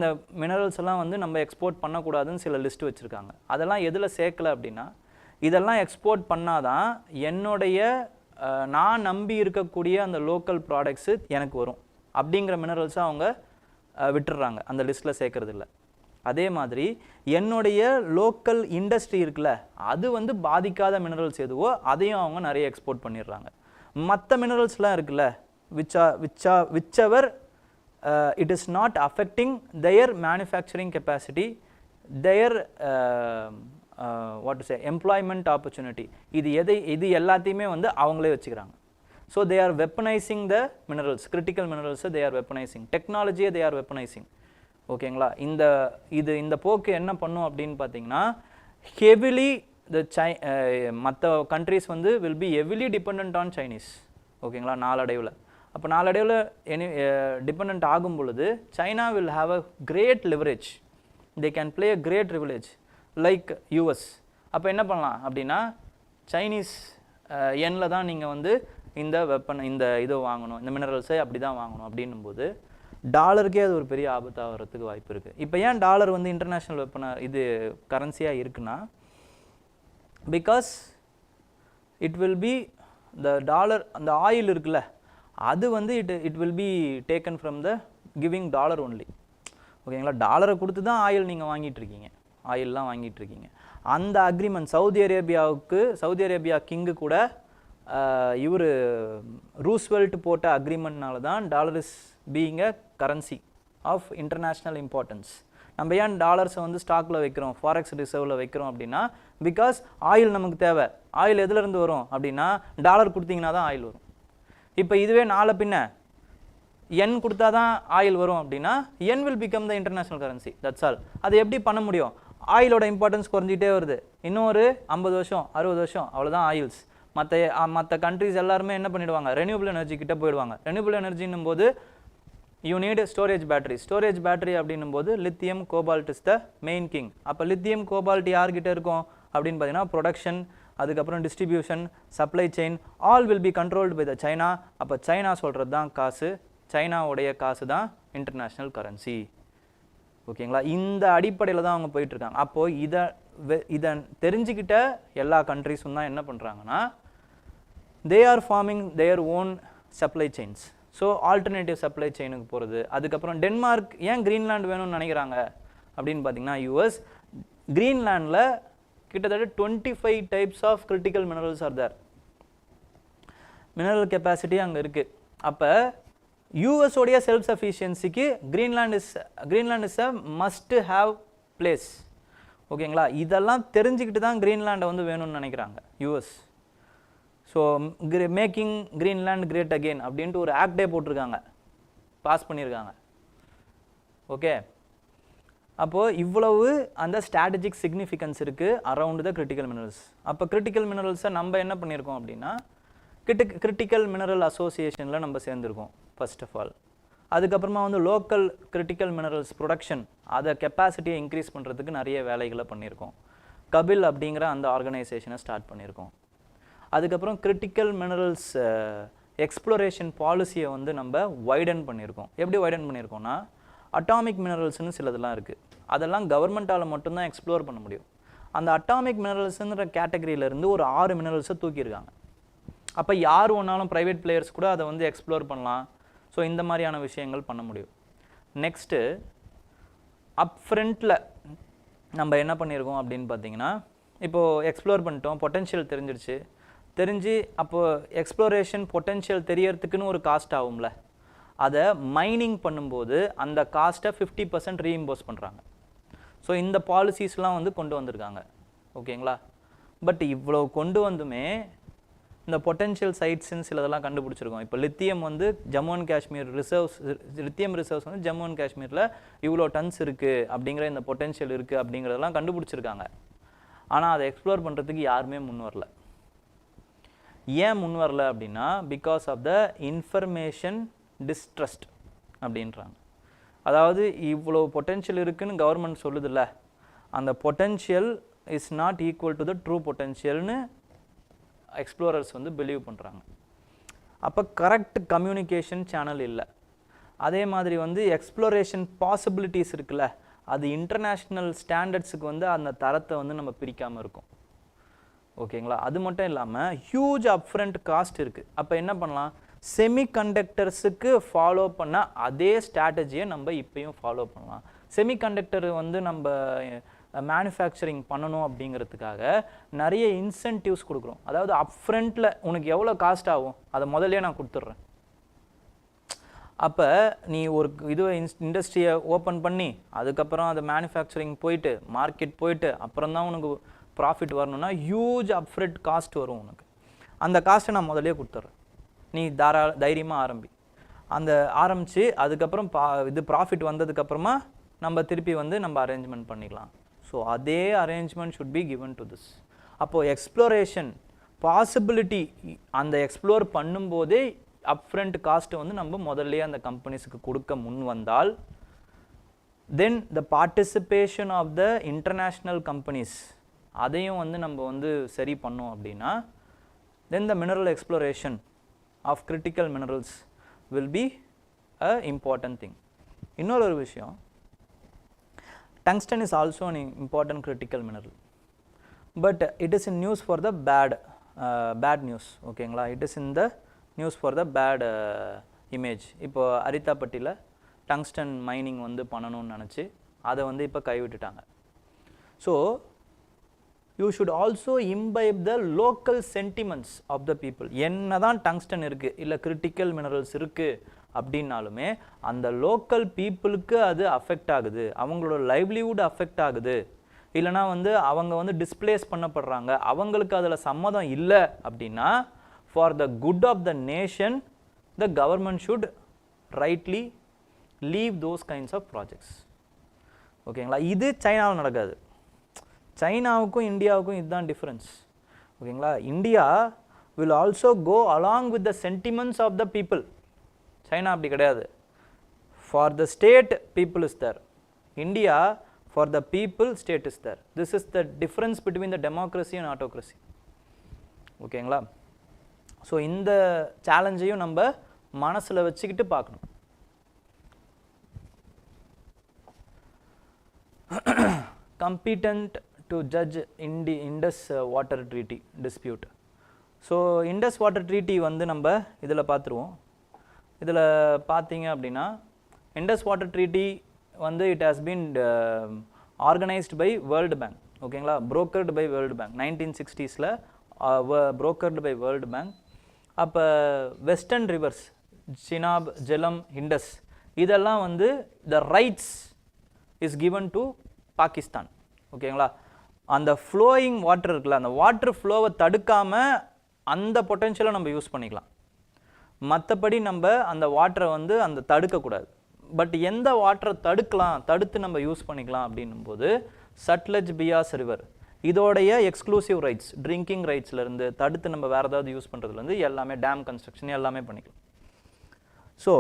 மினரல்ஸ் எல்லாம் வந்து நம்ம எக்ஸ்போர்ட் பண்ணக்கூடாதுன்னு சில லிஸ்ட் வச்சுருக்காங்க. அதெல்லாம் எதில் சேர்க்கலை அப்படின்னா இதெல்லாம் எக்ஸ்போர்ட் பண்ணாதான் என்னுடைய நான் நம்பி இருக்கக்கூடிய அந்த லோக்கல் ப்ராடக்ட்ஸு எனக்கு வரும் அப்படிங்கிற மினரல்ஸை அவங்க விட்டுடுறாங்க, அந்த லிஸ்ட்டில் சேர்க்கறது இல்லை. அதே மாதிரி என்னுடைய லோக்கல் இண்டஸ்ட்ரி இருக்குல்ல அது வந்து பாதிக்காத மினரல்ஸ் எதுவோ அதையும் அவங்க நிறைய எக்ஸ்போர்ட் பண்ணிடுறாங்க. மற்ற மினரல்ஸ்லாம் இருக்குல்ல whichever it is not affecting their manufacturing capacity, their what to say employment opportunity, இது எல்லாத்தையுமே வந்து அவங்களே வச்சுக்கிறாங்க. So they are weaponizing the minerals, critical minerals they are weaponizing, technology they are weaponizing. ஓகேங்களா? இந்த போக்கு என்ன பண்ணும் அப்படின்னு பார்த்தீங்கன்னா ஹெவிலி மற்ற கண்ட்ரிஸ் வந்து will be heavily depend on Chinese. ஓகேங்களா? நாளடைவில் அப்போ நாளடைவில் டிபெண்ட் ஆகும் பொழுது China will have a great leverage, they can play a great leverage like US. அப்போ என்ன பண்ணலாம் அப்படின்னா சைனீஸ் எண்ணில் தான் நீங்கள் வந்து இந்த இதை வாங்கணும், இந்த மினரல்ஸை அப்படி தான் வாங்கணும் அப்படின்னும் போது டாலருக்கே அது ஒரு பெரிய ஆபத்தாக வர்றதுக்கு வாய்ப்பு இருக்குது. இப்போ ஏன் டாலர் வந்து இன்டர்நேஷ்னல் இது கரன்சியாக இருக்குன்னா because it will be the dollar, அந்த ஆயில் இருக்குல்ல அது வந்து it will be taken from the giving dollar only. ஓகேங்களா? டாலரை கொடுத்து தான் ஆயில் நீங்கள் வாங்கிட்டு இருக்கீங்க, ஆயிலெலாம் வாங்கிட்டு இருக்கீங்க. அந்த அக்ரிமெண்ட் சவுதி அரேபியா கிங்கு கூட இவர் ரூஸ்வெல்ட் போட்ட அக்ரிமெண்ட்னால தான் dollar is being a currency of international importance. நம்ம ஏன் டாலர்ஸை வந்து ஸ்டாக்கில் வைக்கிறோம், ஃபாரெக்ஸ் ரிசர்வில் வைக்கிறோம் அப்படின்னா பிகாஸ் ஆயில் நமக்கு தேவை. ஆயில் எதுலேருந்து வரும் அப்படின்னா டாலர் கொடுத்தீங்கன்னா தான் ஆயில் வரும். இப்போ இதுவே நாளை பின்ன என் கொடுத்தா தான் ஆயில் வரும் அப்படின்னா yen will become the international currency. That's all. அது எப்படி பண்ண முடியும்? ஆயிலோட இம்பார்ட்டன்ஸ் குறைஞ்சிட்டே வருது. இன்னும் ஒரு 50 வருஷம் 60 வருஷம் அவ்வளோதான் ஆயில்ஸ். மற்ற கண்ட்ரிஸ் எல்லாருமே என்ன பண்ணிடுவாங்க, ரெனியூபிள் எனர்ஜி கிட்ட போயிடுவாங்க. ரெனியூபிள் எனர்ஜின்னும் போது யூ நீட் ஸ்டோரேஜ் பேட்டரி அப்படின்னும் போது lithium cobalt is the main king. அப்போ லித்தியம் கோபால்ட் யார்கிட்ட இருக்கும் அப்படின்னு பார்த்தீங்கன்னா ப்ரொடக்ஷன், அதுக்கப்புறம் distribution, supply chain all will be controlled by the China. அப்போ சைனா சொல்கிறது தான் காசு, சைனாவுடைய காசு தான் இன்டர்நேஷ்னல் கரன்சி. ஓகேங்களா? இந்த அடிப்படையில் தான் அவங்க போயிட்டுருக்காங்க. அப்போது இதை தெரிஞ்சுக்கிட்ட எல்லா கண்ட்ரிஸும் தான் என்ன பண்ணுறாங்கன்னா they are forming their own supply chains. So alternative supply செயினுக்கு போகிறது. அதுக்கப்புறம் டென்மார்க் ஏன் கிரீன்லாண்ட் வேணும்னு நினைக்கிறாங்க அப்படின்னு பார்த்தீங்கன்னா யூஎஸ் கிரீன்லாண்டில் கிட்டத்தட்ட 25 types of critical minerals are there. Mineral capacity அங்கே இருக்குது. அப்போ யூஎஸோடைய செல்ஃப் சஃபிஷியன்சிக்கு Greenland is a must have place. ஓகேங்களா? இதெல்லாம் தெரிஞ்சுக்கிட்டு தான் கிரீன்லாண்டை வந்து வேணும்னு நினைக்கிறாங்க US. So making Greenland great again அப்படின்ட்டு ஒரு ஆக்டே போட்டிருக்காங்க, பாஸ் பண்ணியிருக்காங்க. ஓகே, அப்போது இவ்வளவு அந்த ஸ்ட்ராட்டஜிக் சிக்னிஃபிகன்ஸ் இருக்குது அரவுண்ட் த கிரிட்டிக்கல் மினரல்ஸ். அப்போ கிரிட்டிக்கல் மினரல்ஸை நம்ம என்ன பண்ணியிருக்கோம் அப்படின்னா கிரிட்டிக்கல் மினரல் அசோசியேஷனில் நம்ம சேர்ந்துருக்கோம் ஃபர்ஸ்ட் ஆஃப் ஆல். அதுக்கப்புறமா வந்து லோக்கல் கிரிட்டிக்கல் மினரல்ஸ் ப்ரொடக்ஷன் அதை கெப்பாசிட்டியை இன்க்ரீஸ் பண்ணுறதுக்கு நிறைய வேலைகளை பண்ணியிருக்கோம். கபில் அப்படிங்கிற அந்த ஆர்கனைசேஷனை ஸ்டார்ட் பண்ணியிருக்கோம். அதுக்கப்புறம் கிரிட்டிக்கல் மினரல்ஸ் எக்ஸ்ப்ளோரேஷன் பாலிசியை வந்து நம்ம வைடன் பண்ணியிருக்கோம். எப்படி வைடன் பண்ணியிருக்கோம்னா அட்டாமிக் மினரல்ஸ்னு சிலதெல்லாம் இருக்குது, அதெல்லாம் கவர்மெண்ட்டால் மட்டும்தான் எக்ஸ்ப்ளோர் பண்ண முடியும். அந்த அட்டாமிக் மினரல்ஸுங்கிற கேட்டகரியிலேருந்து ஒரு 6 மினரல்ஸை தூக்கியிருக்காங்க. அப்போ யார் ஒன்றாலும் ப்ரைவேட் பிளேயர்ஸ் கூட அதை வந்து எக்ஸ்ப்ளோர் பண்ணலாம். ஸோ இந்த மாதிரியான விஷயங்கள் பண்ண முடியும். நெக்ஸ்ட்டு அப் ஃப்ரண்ட்டில் நம்ம என்ன பண்ணியிருக்கோம் அப்படின்னு பார்த்தீங்கன்னா இப்போது எக்ஸ்ப்ளோர் பண்ணிட்டோம், பொட்டென்ஷியல் தெரிஞ்சு அப்போது எக்ஸ்ப்ளோரேஷன் பொட்டென்ஷியல் தெரியறதுக்குன்னு ஒரு காஸ்ட் ஆகும்ல, அதை மைனிங் பண்ணும்போது அந்த காஸ்ட்டை 50% ரீஇம்போஸ் பண்ணுறாங்க. ஸோ இந்த பாலிசிஸ்லாம் வந்து கொண்டு வந்திருக்காங்க. ஓகேங்களா? பட் இவ்வளோ கொண்டு வந்துமே இந்த பொட்டென்ஷியல் சைட்ஸ்ன்னு சிலதெல்லாம் கண்டுபிடிச்சிருக்கோம். இப்போ லித்தியம் வந்து Jammu and Kashmir lithium reserves வந்து ஜம்மு அண்ட் காஷ்மீரில் இவ்வளோ டன்ஸ் இருக்குது அப்படிங்கிற இந்த பொட்டென்ஷியல் இருக்குது அப்படிங்கிறதெல்லாம் கண்டுபிடிச்சிருக்காங்க. ஆனால் அதை எக்ஸ்ப்ளோர் பண்ணுறதுக்கு யாருமே முன் வரல. ஏன் முன் வரல அப்படின்னா because of the information distrust அப்படின்றாங்க. அதாவது இவ்வளோ பொட்டென்ஷியல் இருக்குதுன்னு கவர்மெண்ட் சொல்லுதில்ல, அந்த potential is not equal to the true பொட்டென்ஷியல்னு எக்ஸ்ப்ளோரர்ஸ் வந்து பிலீவ் பண்ணுறாங்க. அப்போ கரெக்ட் கம்யூனிகேஷன் சேனல் இல்லை. அதே மாதிரி வந்து எக்ஸ்ப்ளோரேஷன் பாசிபிலிட்டிஸ் இருக்குல்ல, அது இன்டர்நேஷ்னல் ஸ்டாண்டர்ட்ஸுக்கு வந்து அந்த தரத்தை வந்து நம்ம பிரிக்காமல் இருக்கும். ஓகேங்களா? அது மட்டும் இல்லாமல் ஹியூஜ் அப்ஃப்ரண்ட் காஸ்ட் இருக்குது. அப்போ என்ன பண்ணலாம், செமிகண்டக்டர்ஸுக்கு ஃபாலோ பண்ண அதே ஸ்ட்ராட்டஜியை நம்ம இப்போயும் ஃபாலோ பண்ணலாம். செமிகண்டக்டர் வந்து நம்ம மேனுஃபேக்சரிங் பண்ணணும் அப்படிங்கிறதுக்காக நிறைய இன்சென்டிவ்ஸ் கொடுக்குறோம். அதாவது அப்ஃப்ரண்ட்டில் உனக்கு எவ்வளோ காஸ்ட் ஆகும் அதை முதல்ல நான் கொடுத்துட்றேன். அப்போ நீ ஒரு இதுவை இண்டஸ்ட்ரியை ஓப்பன் பண்ணி அதுக்கப்புறம் அதை மேனுஃபேக்சரிங் போயிட்டு மார்க்கெட் போயிட்டு அப்புறம் தான் உனக்கு ப்ராஃபிட் வரணும்னா ஹியூஜ் அப்ஃப்ரண்ட் காஸ்ட் வரும் உனக்கு. அந்த காஸ்ட்டை நான் முதலே கொடுத்துட்றேன், நீ தைரியமாக ஆரம்பி. அந்த ஆரம்பித்து அதுக்கப்புறம் இது ப்ராஃபிட் வந்ததுக்கப்புறமா நம்ம திருப்பி வந்து நம்ம அரேஞ்ச்மெண்ட் பண்ணிக்கலாம். ஸோ அதே arrangement should be given to this. அப்போது எக்ஸ்ப்ளோரேஷன் பாசிபிலிட்டி அந்த எக்ஸ்ப்ளோர் பண்ணும்போதே அப்ஃப்ரண்ட் காஸ்ட்டை வந்து நம்ம முதல்ல அந்த கம்பெனிஸுக்கு கொடுக்க முன் வந்தால் then the participation of the international companies அதையும் வந்து நம்ம வந்து சரி பண்ணோம் அப்படின்னா then the mineral exploration of critical minerals will be a important thing. இன்னொரு விஷயம், tungsten is also an important critical mineral, but it is in news for the bad news. ஓகேங்களா, it is in the news for the bad image. இப்போ அரித்தாப்பட்டியில் டங்ஸ்டன் மைனிங் வந்து பண்ணணும்னு நினச்சி அதை வந்து இப்போ கைவிட்டுட்டாங்க. So you should also imbibe the local sentiments of the people. என்னதான் டங்ஸ்டன் இருக்குது இல்லை கிரிட்டிக்கல் மினரல்ஸ் இருக்குது அப்படின்னாலுமே அந்த லோக்கல் பீப்புளுக்கு அது அஃபெக்ட் ஆகுது, அவங்களோட லைவ்லிஹுட் அஃபெக்ட் ஆகுது, இல்லைனா வந்து அவங்க வந்து டிஸ்பிளேஸ் பண்ணப்படுறாங்க, அவங்களுக்கு அதில் சம்மதம் இல்லை அப்படின்னா for the good of the nation the government should rightly leave those kinds of projects. ஓகேங்களா, இது சைனாவில் நடக்காது. சைனாவுக்கும் இந்தியாவுக்கும் இதுதான் டிஃப்ரென்ஸ். ஓகேங்களா, India will also go along with the sentiments of the people. China அப்படி கிடையாது. For the state people is there, India for the people state is there. This is the difference between the democracy and autocracy. ஓகேங்களா, ஸோ இந்த சேலஞ்சையும் நம்ம மனசில் வச்சுக்கிட்டு பார்க்கணும். Competent to judge Indus water treaty dispute. So Indus water treaty வந்து நம்ம இதில் பார்த்துருவோம். இதில் பார்த்தீங்க அப்படின்னா Indus water treaty வந்து it has been organized by World Bank. ஓகேங்களா, brokered by World Bank 1960s brokered by World Bank. அப்போ வெஸ்டர்ன் ரிவர்ஸ் சினாப், ஜெலம், இண்டஸ் இதெல்லாம் வந்து the rights is given to Pakistan. ஓகேங்களா, அந்த ஃப்ளோயிங் வாட்டர் இருக்குல்ல, அந்த வாட்டர் ஃப்ளோவை தடுக்காமல் அந்த பொட்டென்ஷியலை நம்ம யூஸ் பண்ணிக்கலாம். மற்றபடி நம்ம அந்த வாட்டரை வந்து அந்த தடுக்கக்கூடாது. பட் எந்த வாட்டரை தடுத்து நம்ம யூஸ் பண்ணிக்கலாம் அப்படின்னும்போது சட்லஜ், பியாஸ் ரிவர் இதோடைய எக்ஸ்க்ளூசிவ் ரைட்ஸ், ட்ரிங்கிங் ரைட்ஸ்லேருந்து தடுத்து நம்ம வேறு ஏதாவது யூஸ் பண்ணுறதுலேருந்து எல்லாமே டேம் கன்ஸ்ட்ரக்ஷன் எல்லாமே பண்ணிக்கலாம். ஸோ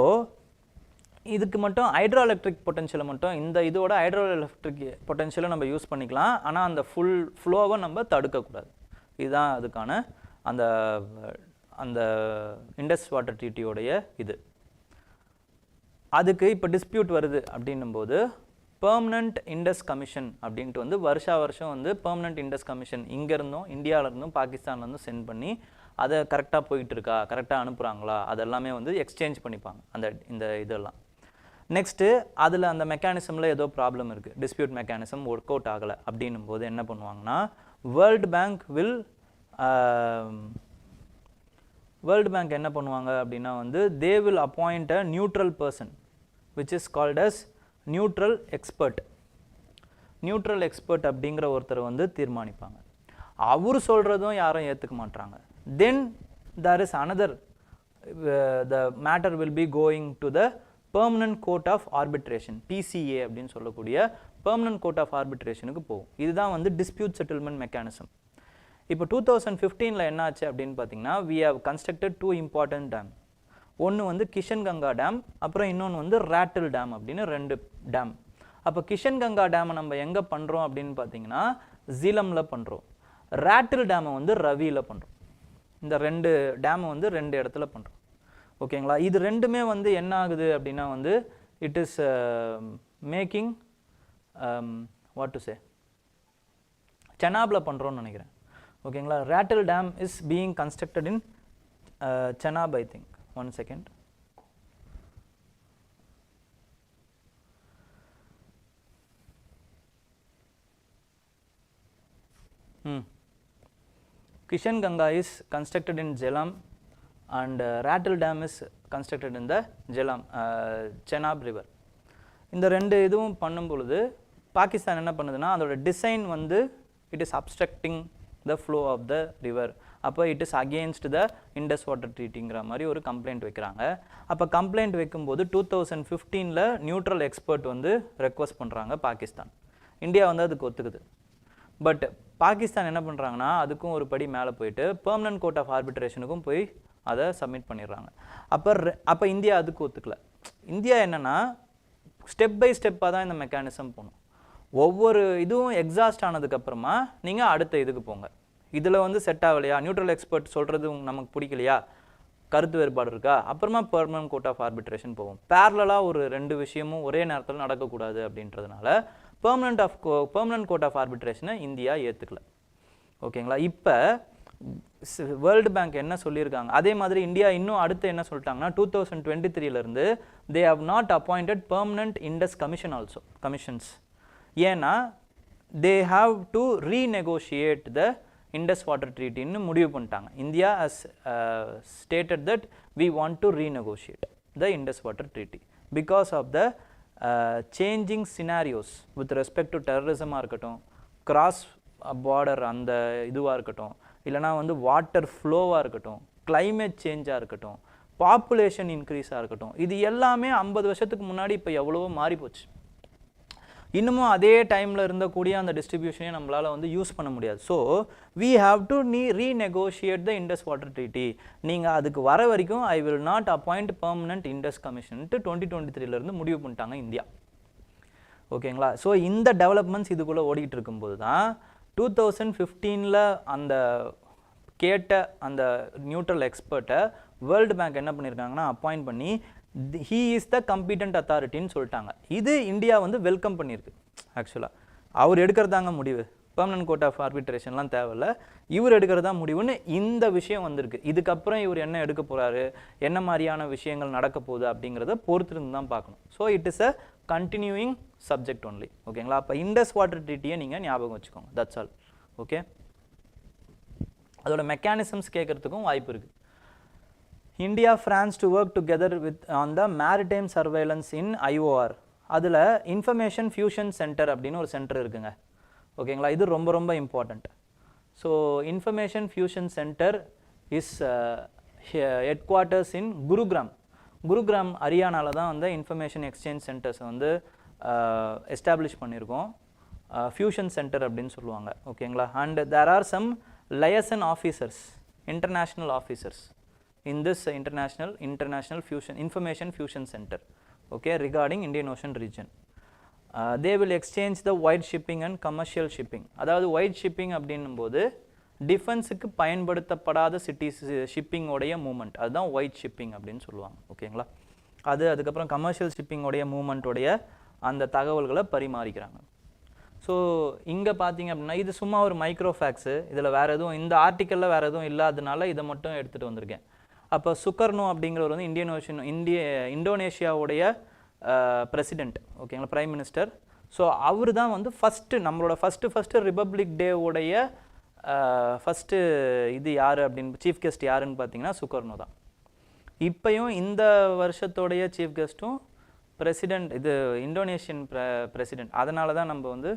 இதுக்கு மட்டும் ஹைட்ரோ எலக்ட்ரிக் பொட்டென்ஷியலை மட்டும் இந்த இதோட ஹைட்ரோ எலக்ட்ரிக் பொட்டென்ஷியலை நம்ம யூஸ் பண்ணிக்கலாம். ஆனால் அந்த ஃபுல் ஃப்ளோவை நம்ம தடுக்கக்கூடாது. இதுதான் அதுக்கான அந்த அந்த இண்டஸ் வாட்டர் ட்ரீட்டியோடைய இது. அதுக்கு இப்போ டிஸ்பியூட் வருது அப்படின்னும்போது பெர்மனண்ட் இண்டஸ் கமிஷன் அப்படின்ட்டு வந்து வருஷம் வந்து பெர்மனண்ட் இண்டஸ் கமிஷன் இங்கேருந்தும் இந்தியாவிலேருந்தும் பாகிஸ்தான்லேருந்தும் சென்ட் பண்ணி அதை கரெக்டாக போயிட்டுருக்கா, கரெக்டாக அனுப்புகிறாங்களா அதெல்லாமே வந்து எக்ஸ்சேஞ்ச் பண்ணிப்பாங்க இந்த இதெல்லாம். நெக்ஸ்ட்டு அதில் அந்த மெக்கானிசமில் ஏதோ ப்ராப்ளம் இருக்குது, டிஸ்பியூட் மெக்கானிசம் ஒர்க் அவுட் ஆகலை அப்படின்னும் போது என்ன பண்ணுவாங்கன்னா வேர்ல்டு பேங்க் என்ன பண்ணுவாங்க அப்படின்னா வந்து they will appoint a neutral person which is called as neutral expert. Neutral expert அப்படிங்கிற ஒருத்தரை வந்து தீர்மானிப்பாங்க. அவர் சொல்கிறதும் யாரும் ஏற்றுக்க மாட்டாங்க. தென் there is another the matter will be going to the permanent court of arbitration, PCA அப்படின்னு சொல்லக்கூடிய permanent court of arbitrationக்கு போகும். இதுதான் வந்து dispute settlement mechanism. இப்போ 2015ல என்ன ஆச்சு அப்படின்னு பார்த்தீங்கன்னா we have constructed two important dam. ஒன்று வந்து கிஷன்கங்கா டேம், அப்புறம் இன்னொன்று வந்து ராட்டில் டேம் அப்படின்னு 2 டேம். அப்போ கிஷன்கங்கா டேமை நம்ம எங்கே பண்ணுறோம் அப்படின்னு பார்த்தீங்கன்னா ஜீலமில் பண்ணுறோம். ராட்டில் டேமை வந்து ரவியில் பண்ணுறோம். இந்த 2 டேமை வந்து 2 இடத்துல பண்ணுறோம். ஓகேங்களா, இது ரெண்டுமே வந்து என்ன ஆகுது அப்படின்னா வந்து it is making what to say செனாபில் பண்ணுறோன்னு நினைக்கிறேன். ஓகேங்களா, Ratle dam is being constructed in Chenab I think. 1 second. Kishan Ganga is constructed in Jhelum and Rattle Dam is constructed in the Jhelum, Chenab river. இந்த ரெண்டு இதுவும் பண்ணும் பொழுது பாகிஸ்தான் என்ன பண்ணுதுன்னா அதோட டிசைன் வந்து it is obstructing the flow of the river. அப்போ it is against the Indus water treatyங்கிற மாதிரி ஒரு கம்ப்ளைண்ட் வைக்கிறாங்க. அப்போ கம்ப்ளைண்ட் வைக்கும்போது 2015ல் நியூட்ரல் எக்ஸ்பர்ட் வந்து ரெக்வஸ்ட் பண்ணுறாங்க பாகிஸ்தான். இந்தியா வந்து அதுக்கு ஒத்துக்குது. பட் பாகிஸ்தான் என்ன பண்ணுறாங்கன்னா அதுக்கும் ஒரு படி மேலே போயிட்டு பெர்மனன்ட் கோர்ட் ஆஃப் ஆர்பிட்ரேஷனுக்கும் போய் அதை சப்மிட் பண்ணிடுறாங்க. அப்போ இந்தியா அதுக்கு ஒத்துக்கல. இந்தியா என்னென்னா ஸ்டெப் பை ஸ்டெப்பாக தான் இந்த மெக்கானிசம் போகணும். ஒவ்வொரு இதுவும் எக்ஸாஸ்ட் ஆனதுக்கப்புறமா நீங்கள் அடுத்த இதுக்கு போங்க. இதில் வந்து செட் ஆகலையா, நியூட்ரல் எக்ஸ்பர்ட் சொல்கிறது நமக்கு பிடிக்கலையா, கருத்து வேறுபாடு இருக்கா, அப்புறமா பெர்மனன்ட் கோர்ட் ஆஃப் ஆர்பிட்ரேஷன் போவோம். பேரலாக ஒரு ரெண்டு விஷயமும் ஒரே நேரத்தில் நடக்கக்கூடாது அப்படின்றதுனால பெர்மனன்ட் கோர்ட் ஆஃப் ஆர்பிட்ரேஷனை இந்தியா ஏற்றுக்கல. ஓகேங்களா. இப்போ வேர்ல்டு பேங்க் என்ன சொல்லியிருக்காங்க, அதே மாதிரி இந்தியா இன்னும் அடுத்து என்ன சொல்லிட்டாங்கன்னா 2023லேருந்து they have not appointed permanent Indus commission also commissions. ஏன்னா they have to renegotiate the Indus water treaty ன்னு முடிவு பண்ணிட்டாங்க. India has stated that we want to renegotiate the Indus water treaty because of the changing scenarios with respect to terrorism இருக்கட்டும், cross border அந்த இதுவாக இருக்கட்டும், இல்லைனா வந்து வாட்டர் ஃப்ளோவாக இருக்கட்டும், கிளைமேட் சேஞ்சாக இருக்கட்டும், பாப்புலேஷன் இன்க்ரீஸாக இருக்கட்டும், இது எல்லாமே 50 வருஷத்துக்கு முன்னாடி இப்போ எவ்வளவோ மாறி போச்சு. இன்னமும் அதே டைமில் இருந்தக்கூடிய அந்த டிஸ்ட்ரிபியூஷனே நம்மளால் வந்து யூஸ் பண்ண முடியாது. So we have to renegotiate the Indus water treaty. நீங்கள் அதுக்கு வர வரைக்கும் I will not appoint permanent Indus commission 2023லேருந்து முடிவு பண்ணிட்டாங்க இந்தியா. ஓகேங்களா. ஸோ இந்த டெவலப்மெண்ட்ஸ் இதுக்குள்ளே ஓடிக்கிட்டு இருக்கும்போது தான் 2015ல் அந்த கேட்ட அந்த நியூட்ரல் எக்ஸ்பர்ட்டை வேர்ல்டு பேங்க் என்ன பண்ணியிருக்காங்கன்னா அப்பாயிண்ட் பண்ணி he is the competent authorityன்னு சொல்லிட்டாங்க. இது இந்தியா வந்து வெல்கம் பண்ணியிருக்கு. ஆக்சுவலாக அவர் எடுக்கிறதாங்க முடிவு, பெர்மனன்ட் கோர்ட் ஆஃப் ஆர்பிட்ரேஷன்லாம் தேவையில்ல, இவர் எடுக்கிறதா முடிவுன்னு இந்த விஷயம் வந்திருக்கு. இதுக்கப்புறம் இவர் என்ன எடுக்க போகிறாரு, என்ன மாதிரியான விஷயங்கள் நடக்க போகுது அப்படிங்கிறத பொறுத்திருந்து தான் பார்க்கணும். So it is a continuing subject only. ஓகேங்களா. அப்போ இண்டஸ் வாட்டர் ட்ரீட்டியை நீங்கள் ஞாபகம் வச்சுக்கோங்க. That's all. ஓகே. அதோட மெக்கானிசம்ஸ் கேட்குறதுக்கும் வாய்ப்பு இருக்குது. India, France to work together with on the Maritime Surveillance in IOR. அதில் இன்ஃபர்மேஷன் ஃபியூஷன் சென்டர் அப்படின்னு ஒரு சென்டர் இருக்குங்க. ஓகேங்களா. இது ரொம்ப ரொம்ப important. So information fusion centre is headquarters in Gurugram ஹரியானாவில் தான் வந்து இன்ஃபர்மேஷன் எக்ஸ்சேஞ்ச் சென்டர்ஸை வந்து எஸ்டாப்ளிஷ் பண்ணியிருக்கோம். ஃபியூஷன் சென்டர் அப்படின்னு சொல்லுவாங்க. ஓகேங்களா. And there are some liaison officers, international officers in this international fusion information fusion center, okay, regarding Indian Ocean region. They will exchange the wide shipping and commercial shipping. அதாவது wide shipping அப்படின்னும்போது டிஃபென்ஸுக்கு பயன்படுத்தப்படாத சிட்டிஸ் ஷிப்பிங் உடைய மூவ்மெண்ட், அதுதான் ஒயிட் ஷிப்பிங் அப்படின்னு சொல்லுவாங்க. ஓகேங்களா. அதுக்கப்புறம் கமர்ஷியல் ஷிப்பிங் உடைய மூவ்மெண்ட்டுடைய அந்த தகவல்களை பரிமாறிக்கிறாங்க. ஸோ இங்கே பார்த்தீங்க அப்படின்னா இது சும்மா ஒரு மைக்ரோ ஃபேக்ஸு, இதில் வேறு எதுவும் இந்த ஆர்டிக்கலில் வேறு எதுவும் இல்லாததுனால இதை மட்டும் எடுத்துகிட்டு வந்திருக்கேன். அப்போ சுகர்னோ அப்படிங்கிறவர் வந்து இந்தோனேஷியாவுடைய பிரசிடெண்ட். ஓகேங்களா, பிரைம் மினிஸ்டர். ஸோ அவர் தான் வந்து நம்மளோட ஃபஸ்ட்டு ரிப்பப்ளிக் டேவுடைய ஃபஸ்ட்டு இது யார் அப்படின்னு சீஃப் கெஸ்ட் யாருன்னு பார்த்தீங்கன்னா சுகர்னோ தான். இப்போயும் இந்த வருஷத்தோடைய சீஃப் கெஸ்ட்டும் பிரசிடெண்ட், இது இந்தோனேஷியன் பிரசிடெண்ட். அதனால தான் நம்ம வந்து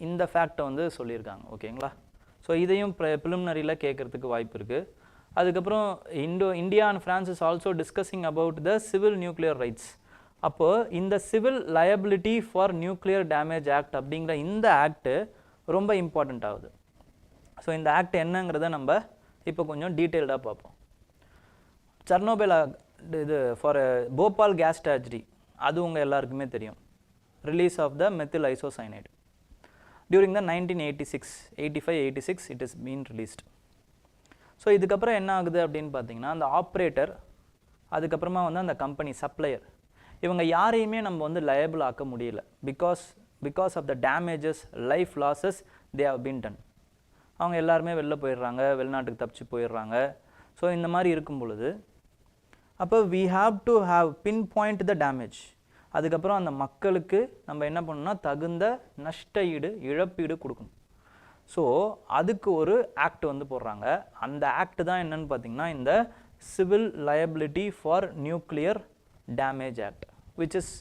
இந்த ஃபேக்டை வந்து சொல்லியிருக்காங்க. ஓகேங்களா. ஸோ இதையும் ப்ரிலிமினரியில் கேட்குறதுக்கு வாய்ப்பு இருக்குது. அதுக்கப்புறம் India and France is also discussing about the civil nuclear rights. அப்போது இந்த civil liability for nuclear damage act அப்படிங்கிற இந்த ஆக்டு ரொம்ப இம்பார்ட்டண்ட் ஆகுது. ஸோ இந்த ஆக்ட் என்னங்கிறத நம்ம இப்போ கொஞ்சம் டீட்டெயில்டாக பார்ப்போம். சர்னோபைல் இது ஃபார் போபால் கேஸ் ட்ராஜடி, அது உங்கள் எல்லாருக்குமே தெரியும். Release of the methyl isocyanide during the 1985-86 it is been released. So இதுக்கப்புறம் என்ன ஆகுது அப்படின்னு பார்த்தீங்கன்னா அந்த ஆப்ரேட்டர், அதுக்கப்புறமா வந்து அந்த கம்பெனி சப்ளையர், இவங்க யாரையுமே நம்ம வந்து லயபிள் ஆக்க முடியல. Because of the damages, life losses they have been done. அவங்க எல்லாருமே வெளில போயிடுறாங்க, வெளிநாட்டுக்கு தப்பிச்சு போயிடுறாங்க. ஸோ இந்த மாதிரி இருக்கும் பொழுது அப்போ we have to have pinpoint the damage. அதுக்கப்புறம் அந்த மக்களுக்கு நம்ம என்ன பண்ணணும்னா தகுந்த நஷ்ட ஈடு, இழப்பீடு கொடுக்கணும். ஸோ அதுக்கு ஒரு ஆக்ட் வந்து போடுறாங்க. அந்த ஆக்ட் தான் என்னன்னு பார்த்தீங்கன்னா இந்த civil liability for nuclear damage act, which is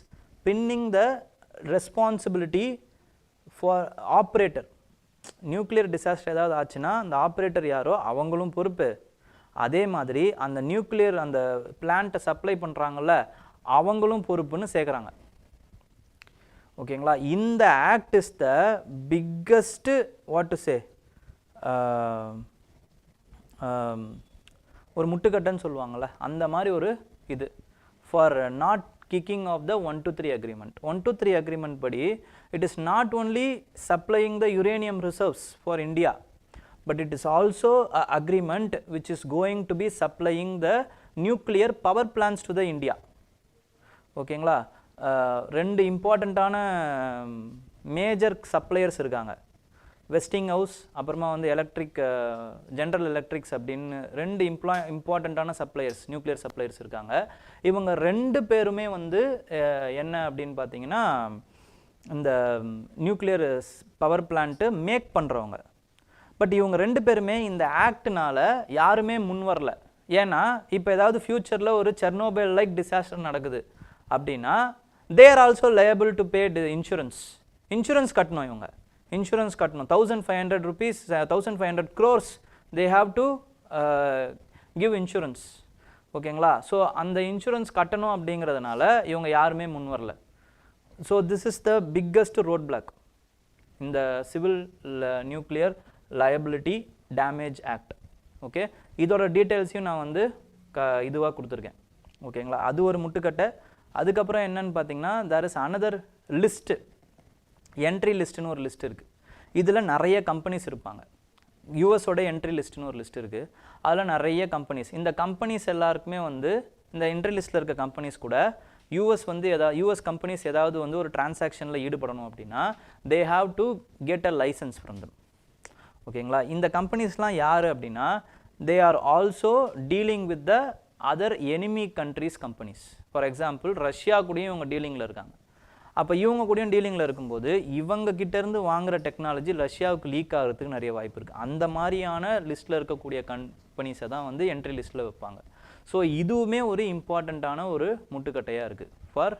pinning the responsibility for operator. Nuclear disaster ஏதாவது ஆச்சுன்னா அந்த ஆப்ரேட்டர் யாரோ அவங்களும் பொறுப்பு, அதே மாதிரி அந்த நியூக்ளியர் அந்த பிளான்ட்டை சப்ளை பண்ணுறாங்கல்ல அவங்களும் பொறுப்புன்னு சேர்க்குறாங்க. ஓகேங்களா. இந்த act is the biggest what to சே ஒரு முட்டுக்கட்டைன்னு சொல்லுவாங்கள்ல அந்த மாதிரி ஒரு இது for not kicking of the 123 agreement. 123 agreement படி it is not only supplying the uranium reserves for India, but it is also a agreement which is going to be supplying the nuclear power plants to the India. ஓகேங்களா. ரெண்டு இம்பார்ட்டண்ட்டான மேஜர் சப்ளையர்ஸ் இருக்காங்க, வெஸ்டிங் ஹவுஸ் அப்புறமா வந்து எலக்ட்ரிக் ஜென்ரல் எலக்ட்ரிக்ஸ் அப்படின்னு ரெண்டு இம்பார்ட்டண்ட்டான சப்ளையர்ஸ் நியூக்ளியர் சப்ளையர்ஸ் இருக்காங்க. இவங்க ரெண்டு பேருமே வந்து என்ன அப்படின்னு பார்த்தீங்கன்னா இந்த நியூக்ளியர் பவர் பிளான்ட்டு மேக் பண்ணுறவங்க. பட் இவங்க ரெண்டு பேருமே இந்த ஆக்ட்னால யாருமே முன் வரல. ஏன்னா இப்போ ஏதாவது ஃப்யூச்சரில் ஒரு செர்னோபைல் லைக் டிசாஸ்டர் நடக்குது அப்படின்னா they are also liable to pay insurance கட்டணும். இவங்க இன்சூரன்ஸ் கட்டணும். 1500 rupees 1500 crores they have to give insurance. ஓகேங்களா. ஸோ அந்த இன்சூரன்ஸ் கட்டணும் அப்படிங்கிறதுனால இவங்க யாருமே முன் வரல. So this is the biggest roadblock இந்த civil nuclear liability damage act. Okay, இதோட டீட்டெயில்ஸையும் நான் வந்து இதுவாக கொடுத்துருக்கேன். ஓகேங்களா. அது ஒரு முட்டுக்கட்டை. அதுக்கப்புறம் என்னன்னு பார்த்தீங்கன்னா there is another list, entry லிஸ்ட்டுன்னு ஒரு லிஸ்ட் இருக்குது. இதில் நிறைய கம்பெனிஸ் இருப்பாங்க. யூஎஸோட என்ட்ரி லிஸ்ட்டுன்னு ஒரு லிஸ்ட் இருக்குது. அதில் நிறைய கம்பெனிஸ், இந்த கம்பெனிஸ் எல்லாருக்குமே வந்து இந்த என்ட்ரி லிஸ்ட்டில் இருக்க கம்பெனிஸ் கூட யூஎஸ் கம்பெனிஸ் ஏதாவது வந்து ஒரு டிரான்சாக்ஷனில் ஈடுபடணும் அப்படின்னா they have to get a licence from them. ஓகேங்களா. இந்த கம்பெனிஸ்லாம் யார் அப்படின்னா they are also dealing with the other enemy countries companies. For example Russia கூடயும் இவங்க டீலிங்கில் இருக்காங்க. அப்போ இவங்க கூடயும் டீலிங்கில் இருக்கும்போது இவங்க கிட்டேருந்து வாங்குகிற டெக்னாலஜி ரஷ்யாவுக்கு லீக் ஆகிறதுக்கு நிறைய வாய்ப்பு இருக்குது. அந்த மாதிரியான லிஸ்ட்டில் இருக்கக்கூடிய கம்பெனிஸை தான் வந்து என்ட்ரி லிஸ்ட்டில் வைப்பாங்க. ஸோ இதுவுமே ஒரு இம்பார்ட்டண்ட்டான ஒரு முட்டுக்கட்டையாக இருக்குது ஃபார்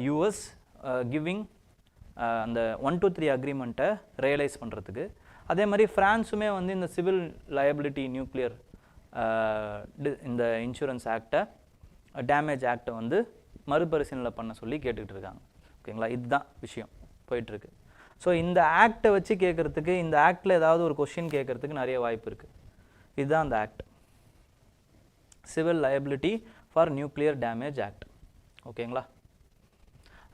யூஎஸ் கிவிங் அந்த 123 அக்ரிமெண்ட்டை ரியலைஸ் பண்ணுறதுக்கு. அதே மாதிரி ஃப்ரான்ஸுமே வந்து இந்த சிவில் லயபிலிட்டி நியூக்ளியர் இந்த இன்சூரன்ஸ் ஆக்டை டேமேஜ் ஆக்டை வந்து மறுபரிசீலனை பண்ண சொல்லி கேட்டுக்கிட்டு இருக்காங்க. ஓகேங்களா. இதுதான் விஷயம் போயிட்டுருக்கு. ஸோ இந்த ஆக்டை வச்சு கேட்குறதுக்கு, இந்த ஆக்டில் ஏதாவது ஒரு கொஷின் கேட்குறதுக்கு நிறைய வாய்ப்பு இருக்குது. இதுதான் அந்த act, civil liability for nuclear damage act. ஓகேங்களா.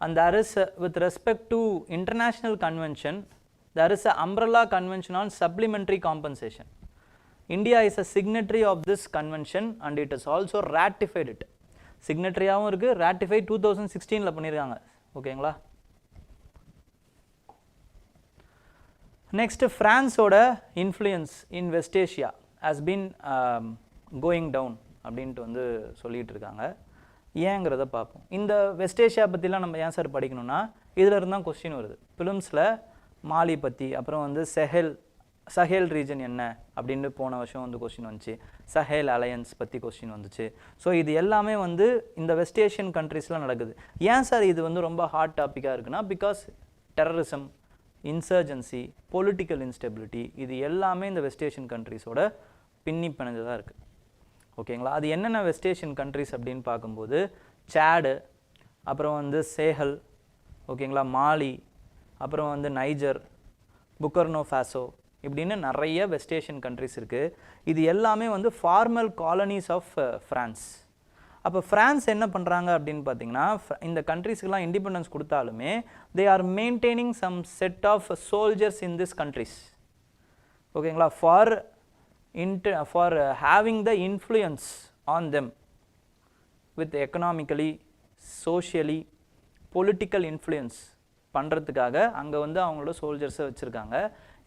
And there is with respect to international convention there is an umbrella convention on supplementary compensation. India is a signatory of this convention and it has also ratified it. சிக்னட்ரியாகவும் இருக்குது, ராட்டிஃபை 2016 பண்ணியிருக்காங்க. ஓகேங்களா. நெக்ஸ்ட் ஃப்ரான்ஸோட influence in West Asia has been going down அப்படின்ட்டு வந்து சொல்லிகிட்டு இருக்காங்க. ஏங்கிறத பார்ப்போம். இந்த வெஸ்ட் ஏஷியா பற்றிலாம் நம்ம ஏன் சார் படிக்கணும்னா இதில் இருந்தால் கொஸ்டின் வருது. ஃபிலிம்ஸில் மாலி பற்றி, அப்புறம் வந்து சஹேல் ரீஜன் என்ன அப்படின்னு போன வருஷம் வந்து கொஸ்டின் வந்துச்சு. சஹேல் அலையன்ஸ் பற்றி கொஸ்டின் வந்துச்சு. ஸோ இது எல்லாமே வந்து இந்த வெஸ்ட் ஏஷியன் கண்ட்ரீஸ்லாம் நடக்குது. ஏன் சார் இது வந்து ரொம்ப ஹாட் டாப்பிக்காக இருக்குன்னா because terrorism, insurgency, political instability இது எல்லாமே இந்த வெஸ்ட் ஏஷியன் கண்ட்ரீஸோட பின்னி பிணைஞ்சதாக இருக்குது. ஓகேங்களா. அது என்னென்ன வெஸ்ட் ஏஷியன் கண்ட்ரீஸ் அப்படின்னு பார்க்கும்போது சாடு, அப்புறம் வந்து சேஹல், ஓகேங்களா, மாலி, அப்புறம் வந்து நைஜர், புக்கர்னோ ஃபாசோ இப்படின்னு நிறைய வெஸ்ட் ஏஷியன் கண்ட்ரிஸ் இருக்குது. இது எல்லாமே வந்து ஃபார்மல் காலனிஸ் ஆஃப் ஃப்ரான்ஸ். அப்போ ஃப்ரான்ஸ் என்ன பண்ணுறாங்க அப்படின்னு பார்த்தீங்கன்னா இந்த கண்ட்ரிஸ்க்கெலாம் இண்டிபெண்டன்ஸ் கொடுத்தாலுமே they are maintaining some set of soldiers in this countries. ஓகேங்களா. For having the influence on them with economically, socially, political influence பண்ணுறதுக்காக அங்கே வந்து அவங்களோட சோல்ஜர்ஸை வச்சுருக்காங்க.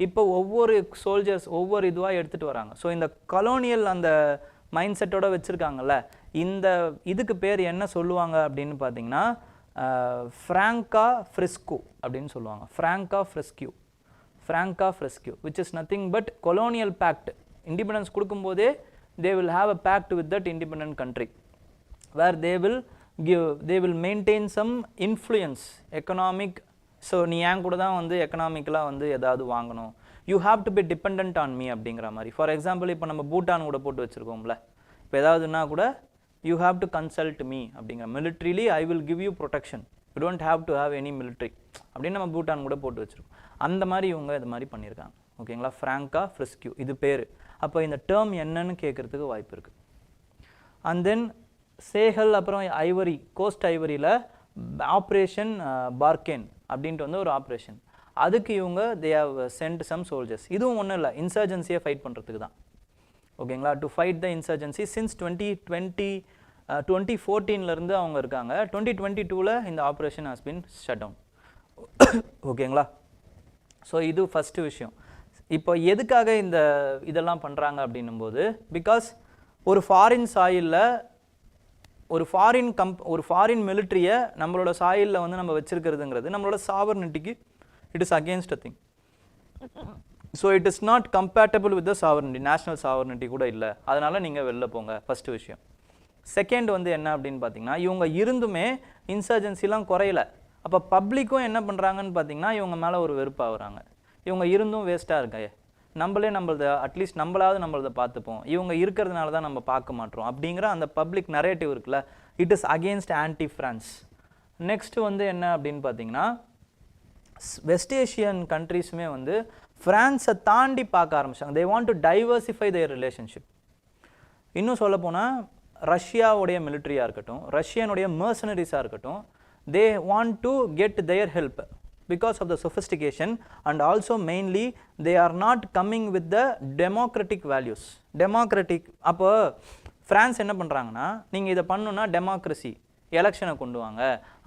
இப்போ ஒவ்வொரு சோல்ஜர்ஸ் ஒவ்வொரு இதுவாக எடுத்துகிட்டு வராங்க. ஸோ இந்த கலோனியல் அந்த மைண்ட் செட்டோட வச்சுருக்காங்கல்ல, இந்த இதுக்கு பேர் என்ன சொல்லுவாங்க அப்படின்னு பார்த்தீங்கன்னா ஃப்ராங்கா ஃப்ரிஸ்கோ அப்படின்னு சொல்லுவாங்க. ஃப்ராங்கா ஃப்ரிஸ்கியூ. franca fresco, which is nothing but colonial pact. Independence கொடுக்கும்போதே they will have a pact with that independent country where they will maintain some influence economic. So நீ ஏன் கூட தான் வந்து எக்கனாமிக்கலாக வந்து ஏதாவது வாங்கணும், you have to be dependent on me அப்படிங்கிற மாதிரி. ஃபார் எக்ஸாம்பிள் இப்போ நம்ம பூட்டான் கூட போட்டு வச்சுருக்கோம்ல, இப்போ ஏதாவதுன்னா கூட you have to consult me அப்படிங்கிற, militarily I will give you protection, you don't have to have any military அப்படின்னு நம்ம பூட்டான் கூட போட்டு வச்சுருக்கோம். அந்த மாதிரி இவங்க இது மாதிரி பண்ணியிருக்காங்க. ஓகேங்களா, ஃப்ராங்கா ஃப்ரிஸ்கியூ இது பேர். அப்போ இந்த டேர்ம் என்னன்னு கேட்குறதுக்கு வாய்ப்பு இருக்குது. அண்ட் தென் சேகல் அப்புறம் ஐவரி, கோஸ்ட் ஐவரியில் ஆப்ரேஷன் பார்கேன் அப்படின்ட்டு வந்து ஒரு ஆப்ரேஷன், அதுக்கு இவங்க they have sent some soldiers. இதுவும் ஒன்றும் இல்லை, இன்சர்ஜென்சியை ஃபைட் பண்ணுறதுக்கு தான். ஓகேங்களா, to fight the insurgency since 2014 அவங்க இருக்காங்க. 2022 இந்த operation has been shut down. ஓகேங்களா, ஸோ இது ஃபஸ்ட்டு விஷயம். இப்போ எதுக்காக இந்த இதெல்லாம் பண்ணுறாங்க அப்படின்னும் போது, பிகாஸ் ஒரு ஃபாரின் சாயிலில் ஒரு ஃபாரின் மிலிட்ரியை நம்மளோட சாயிலில் வந்து நம்ம வச்சுருக்கிறதுங்கிறது நம்மளோட சாவர்னிட்டிக்கு it is against a thing. So it is not compatible with the sovereignty, national sovereignty கூட இல்லை. அதனால் நீங்கள் வெளில போங்க, ஃபஸ்ட்டு விஷயம். செகண்ட் வந்து என்ன அப்படின்னு பார்த்தீங்கன்னா, இவங்க இருந்துமே இன்சர்ஜென்சிலாம் குறையல. அப்போ பப்ளிக்கும் என்ன பண்ணுறாங்கன்னு பார்த்தீங்கன்னா, இவங்க மேலே ஒரு வெறுப்பாகிறாங்க. இவங்க இருந்தும் வேஸ்ட்டாக இருக்க, நம்மளது அட்லீஸ்ட் நம்மளதை பார்த்துப்போம், இவங்க இருக்கிறதுனால தான் நம்ம பார்க்க மாட்டோம் அப்படிங்கிற அந்த பப்ளிக் நரேட்டிவ் இருக்குல்ல, it is against anti France. Next வந்து என்ன அப்படின்னு பார்த்தீங்கன்னா, வெஸ்ட் ஏஷியன் கண்ட்ரீஸுமே வந்து ஃப்ரான்ஸை தாண்டி பார்க்க ஆரம்பிச்சாங்க. They want to diversify there relationship. இன்னும் சொல்லப்போனால் ரஷ்யாவுடைய மிலிட்ரியாக இருக்கட்டும், ரஷ்யனுடைய மர்சனரிஸாக இருக்கட்டும், they want to get their help because of the sophistication, and also mainly they are not coming with the democratic values. Democratic, அப்போ ஃப்ரான்ஸ் என்ன பண்ணுறாங்கன்னா, நீங்கள் இதை பண்ணணுன்னா டெமோக்ரஸி, எலெக்ஷனை கொண்டு வாங்க,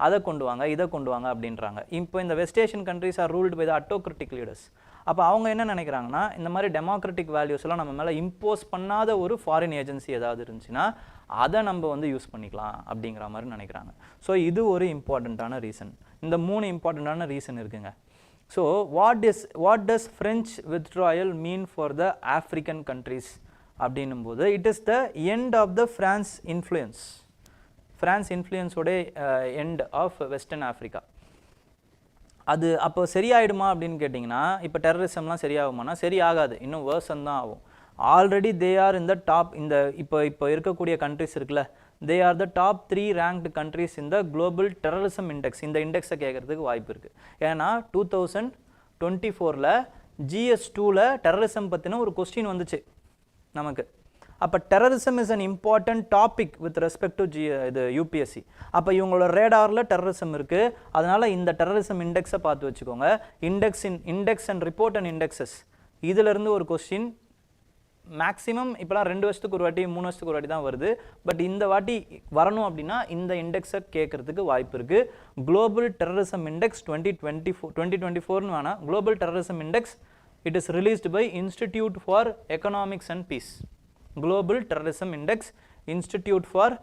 அதை கொண்டு வாங்க, இதை கொண்டு வாங்க அப்படின்றாங்க. இப்போ இந்த West Asian countries are ruled by the autocratic leaders. அப்போ அவங்க என்ன நினைக்கிறாங்கன்னா, இந்த மாதிரி டெமோக்ராட்டிக் வேல்யூஸ்லாம் நம்ம மேலே இம்போஸ் பண்ணாத ஒரு ஃபாரின் ஏஜென்சி ஏதாவது இருந்துச்சுன்னா அதை நம்ம வந்து யூஸ் பண்ணிக்கலாம் அப்படிங்கிற மாதிரி நினைக்கிறாங்க. ஸோ இது ஒரு இம்பார்ட்டண்ட்டான ரீசன். இந்த 3 இம்பார்ட்டண்ட்டான ரீசன் இருக்குங்க. So what does French withdrawal mean for the African countries அப்படின்னும் போது, it is the end of the France influence. France இன்ஃப்ளூயன்ஸோட எண்ட் ஆஃப் வெஸ்டர்ன் ஆஃப்ரிக்கா. அது அப்போ சரியாயிடுமா அப்படின்னு கேட்டிங்கன்னா, இப்போ டெரரிசம்லாம் சரியாகுமானா சரியாகாது, இன்னும் வேர்சன் தான் ஆகும். ஆல்ரெடி தே ஆர் இந்த டாப், இந்த இப்போ இருக்கக்கூடிய கண்ட்ரிஸ் இருக்குல்ல, they are the top 3 ranked countries இந்த குளோபல் டெரரிசம் இண்டெக்ஸ். இந்த இண்டெக்ஸை கேட்குறதுக்கு வாய்ப்பு இருக்குது. ஏன்னா 2024 GS2 டெரரிசம் பற்றின ஒரு கொஸ்டின் வந்துச்சு நமக்கு. அப்போ terrorism is an important topic with respect to இது UPSC. அப்போ இவங்களோட ரேடாரில் டெரரிசம் இருக்குது, அதனால் இந்த டெரரிசம் இண்டெக்ஸை பார்த்து வச்சுக்கோங்க. Index and report and indexes, இதிலிருந்து ஒரு கொஸ்டின் மேக்ஸிமம் இப்போலாம் 2 வருஷத்துக்கு ஒரு வாட்டி 3 வருஷத்துக்கு ஒரு வாட்டி தான் வருது. பட் இந்த வாட்டி வரணும் அப்படின்னா இந்த இண்டெக்ஸை கேட்குறதுக்கு வாய்ப்பு இருக்குது. குளோபல் டெரரிசம் இண்டெக்ஸ் 2024 வேணாம், global terrorism index it is released by institute for economics and peace. Global terrorism index, institute for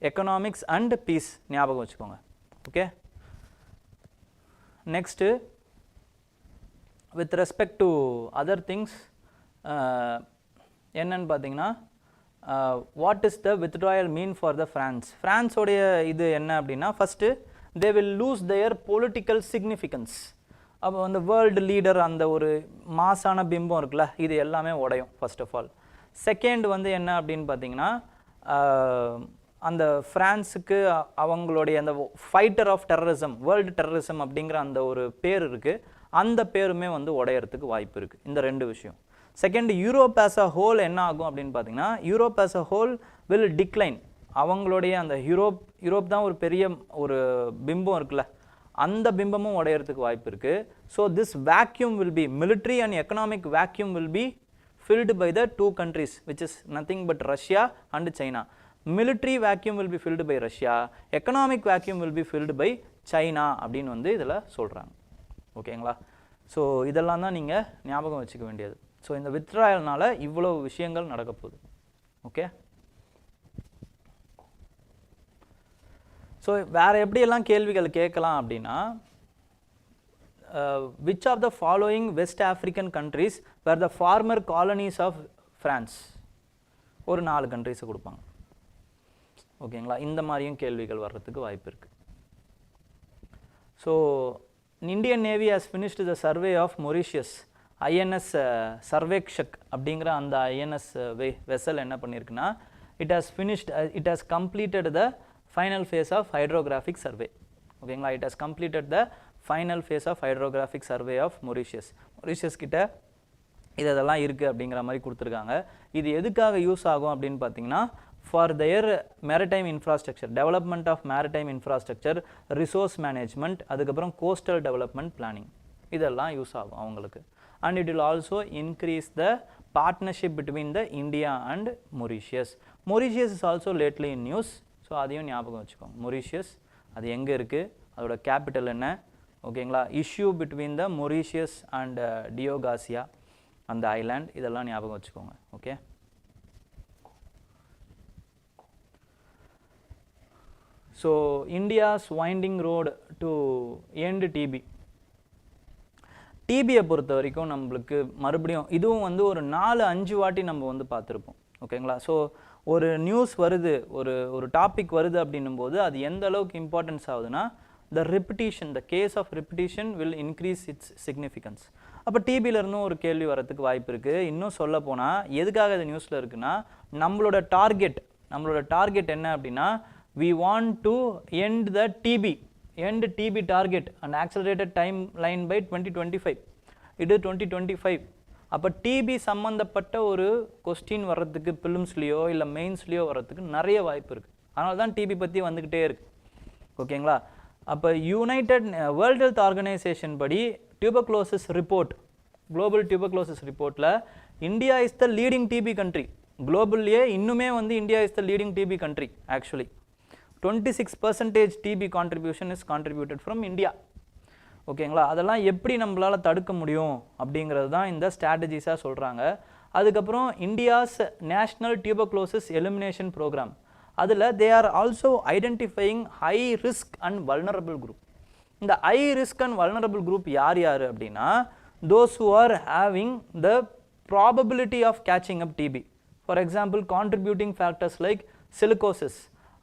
economics and peace, ஞாபகம் வச்சுக்கோங்க. Okay, next with respect to other things என்னன்னு பார்த்தீங்கன்னா, what is the withdrawal mean for the France. ஃப்ரான்ஸோடைய இது என்ன அப்படின்னா, first they will lose their political significance. அப்போ அந்த வேர்ல்டு லீடர் அந்த ஒரு மாசான பிம்பம் இருக்குல்ல, இது எல்லாமே உடையும் ஃபர்ஸ்ட் ஆஃப் ஆல். செகண்ட் வந்து என்ன அப்படின்னு பார்த்தீங்கன்னா, அந்த ஃப்ரான்ஸுக்கு அவங்களுடைய அந்த fighter of terrorism, world terrorism அப்படிங்கிற அந்த ஒரு பேர் இருக்குது, அந்த பேருமே வந்து உடையறதுக்கு வாய்ப்பு இருக்குது. இந்த 2 விஷயம். Second, Europe as a whole என்ன ஆகும் அப்படின்னு பார்த்தீங்கன்னா, Europe as a whole will decline. அவங்களுடைய அந்த யூரோப் தான் ஒரு பெரிய ஒரு பிம்பம் இருக்குல்ல, அந்த பிம்பமும் உடையறதுக்கு வாய்ப்பு இருக்குது. So this vacuum will be, military and economic vacuum will be filled by the 2 countries which is nothing but Russia and China. Military vacuum will be filled by Russia, economic vacuum will be filled by China அப்படின்னு வந்து இதில் சொல்கிறாங்க. ஓகேங்களா, ஸோ இதெல்லாம் தான் நீங்கள் ஞாபகம் வச்சுக்க வேண்டியது. ஸோ இந்த வித்ட்ராயல்னால இவ்வளோ விஷயங்கள் நடக்க போகுது. ஓகே, ஸோ வேறு எப்படியெல்லாம் கேள்விகள் கேட்கலாம் அப்படின்னா, which of the following West African countries were the former colonies of France? ஒரு 4 கண்ட்ரிஸை கொடுப்பாங்க. ஓகேங்களா, இந்த மாதிரியும் கேள்விகள் வர்றதுக்கு வாய்ப்பு இருக்குது. So Indian navy has finished the survey of Mauritius. INS Sarvekshak அப்படிங்கிற அந்த ஐஎன்எஸ் வெசல் என்ன பண்ணியிருக்குன்னா, it has completed the final phase of hydrographic survey. ஓகேங்களா, it has completed the final phase of hydrographic survey of Mauritius. Mauritius கிட்ட இதெல்லாம் இருக்குது அப்படிங்கிற மாதிரி கொடுத்துருக்காங்க. இது எதுக்காக யூஸ் ஆகும் அப்படின்னு பார்த்தீங்கன்னா, for their maritime infrastructure, development of maritime infrastructure, resource management, அதுக்கப்புறம் coastal development planning, இதெல்லாம் யூஸ் ஆகும் அவங்களுக்கு. And it will also increase the partnership between the India and Mauritius. Mauritius is also lately in news, so அதையும் ஞாபகம் வச்சுக்கோங்க. மொரிஷியஸ் அது எங்கே இருக்குது, அதோட கேபிட்டல் என்ன, ஓகேங்களா, issue between the Mauritius and Diego Garcia அந்த ஐலாண்ட், இதெல்லாம் ஞாபகம் வச்சுக்கோங்க. Okay, so India's winding road to end TB. டிபியை பொறுத்த வரைக்கும் நம்மளுக்கு மறுபடியும் இதுவும் வந்து ஒரு 4-5 வாட்டி நம்ம வந்து பார்த்துருப்போம். ஓகேங்களா, ஸோ ஒரு நியூஸ் வருது, ஒரு டாபிக் வருது அப்படின்னும் போது அது எந்த அளவுக்கு இம்பார்ட்டன்ஸ் ஆகுதுன்னா, the repetition, the case of repetition will increase its significance. அப்போ டிபியிலேருந்தும் ஒரு கேள்வி வரத்துக்கு வாய்ப்பு இருக்குது. இன்னும் சொல்ல போனால் எதுக்காக இது நியூஸில் இருக்குன்னா, நம்மளோட டார்கெட் என்ன அப்படின்னா, we want to end TB target and accelerated timeline by 2025. இது 2025. அப்போ டிபி சம்மந்தப்பட்ட ஒரு கொஸ்டின் வர்றதுக்கு பிலிம்ஸ்லேயோ இல்லை மெயின்ஸ்லேயோ வர்றதுக்கு நிறைய வாய்ப்பு இருக்குது. அதனால தான் டிபி பற்றி வந்துக்கிட்டே இருக்குது. ஓகேங்களா, அப்போ யுனைடெட் வேர்ல்டு ஹெல்த் ஆர்கனைசேஷன் படி டியூபர்குலோசிஸ் ரிப்போர்ட், குளோபல் டியூபர்குலோசிஸ் ரிப்போர்ட்டில் India is the leading TB country. குளோபல்லையே இன்னுமே வந்து India is the leading TB country. Actually 26% TB contribution is contributed from India. ஓகேங்களா, அதெல்லாம் எப்படி நம்மளால் தடுக்க முடியும் அப்படிங்கிறது தான் இந்த ஸ்ட்ராட்டஜிஸாக சொல்கிறாங்க. அதுக்கப்புறம் India's national tuberculosis elimination programme, அதில் they are also identifying high risk and vulnerable group. இந்த high risk and vulnerable group யார் அப்படின்னா, those who are having the probability of catching up TB. For example, contributing factors like silicosis,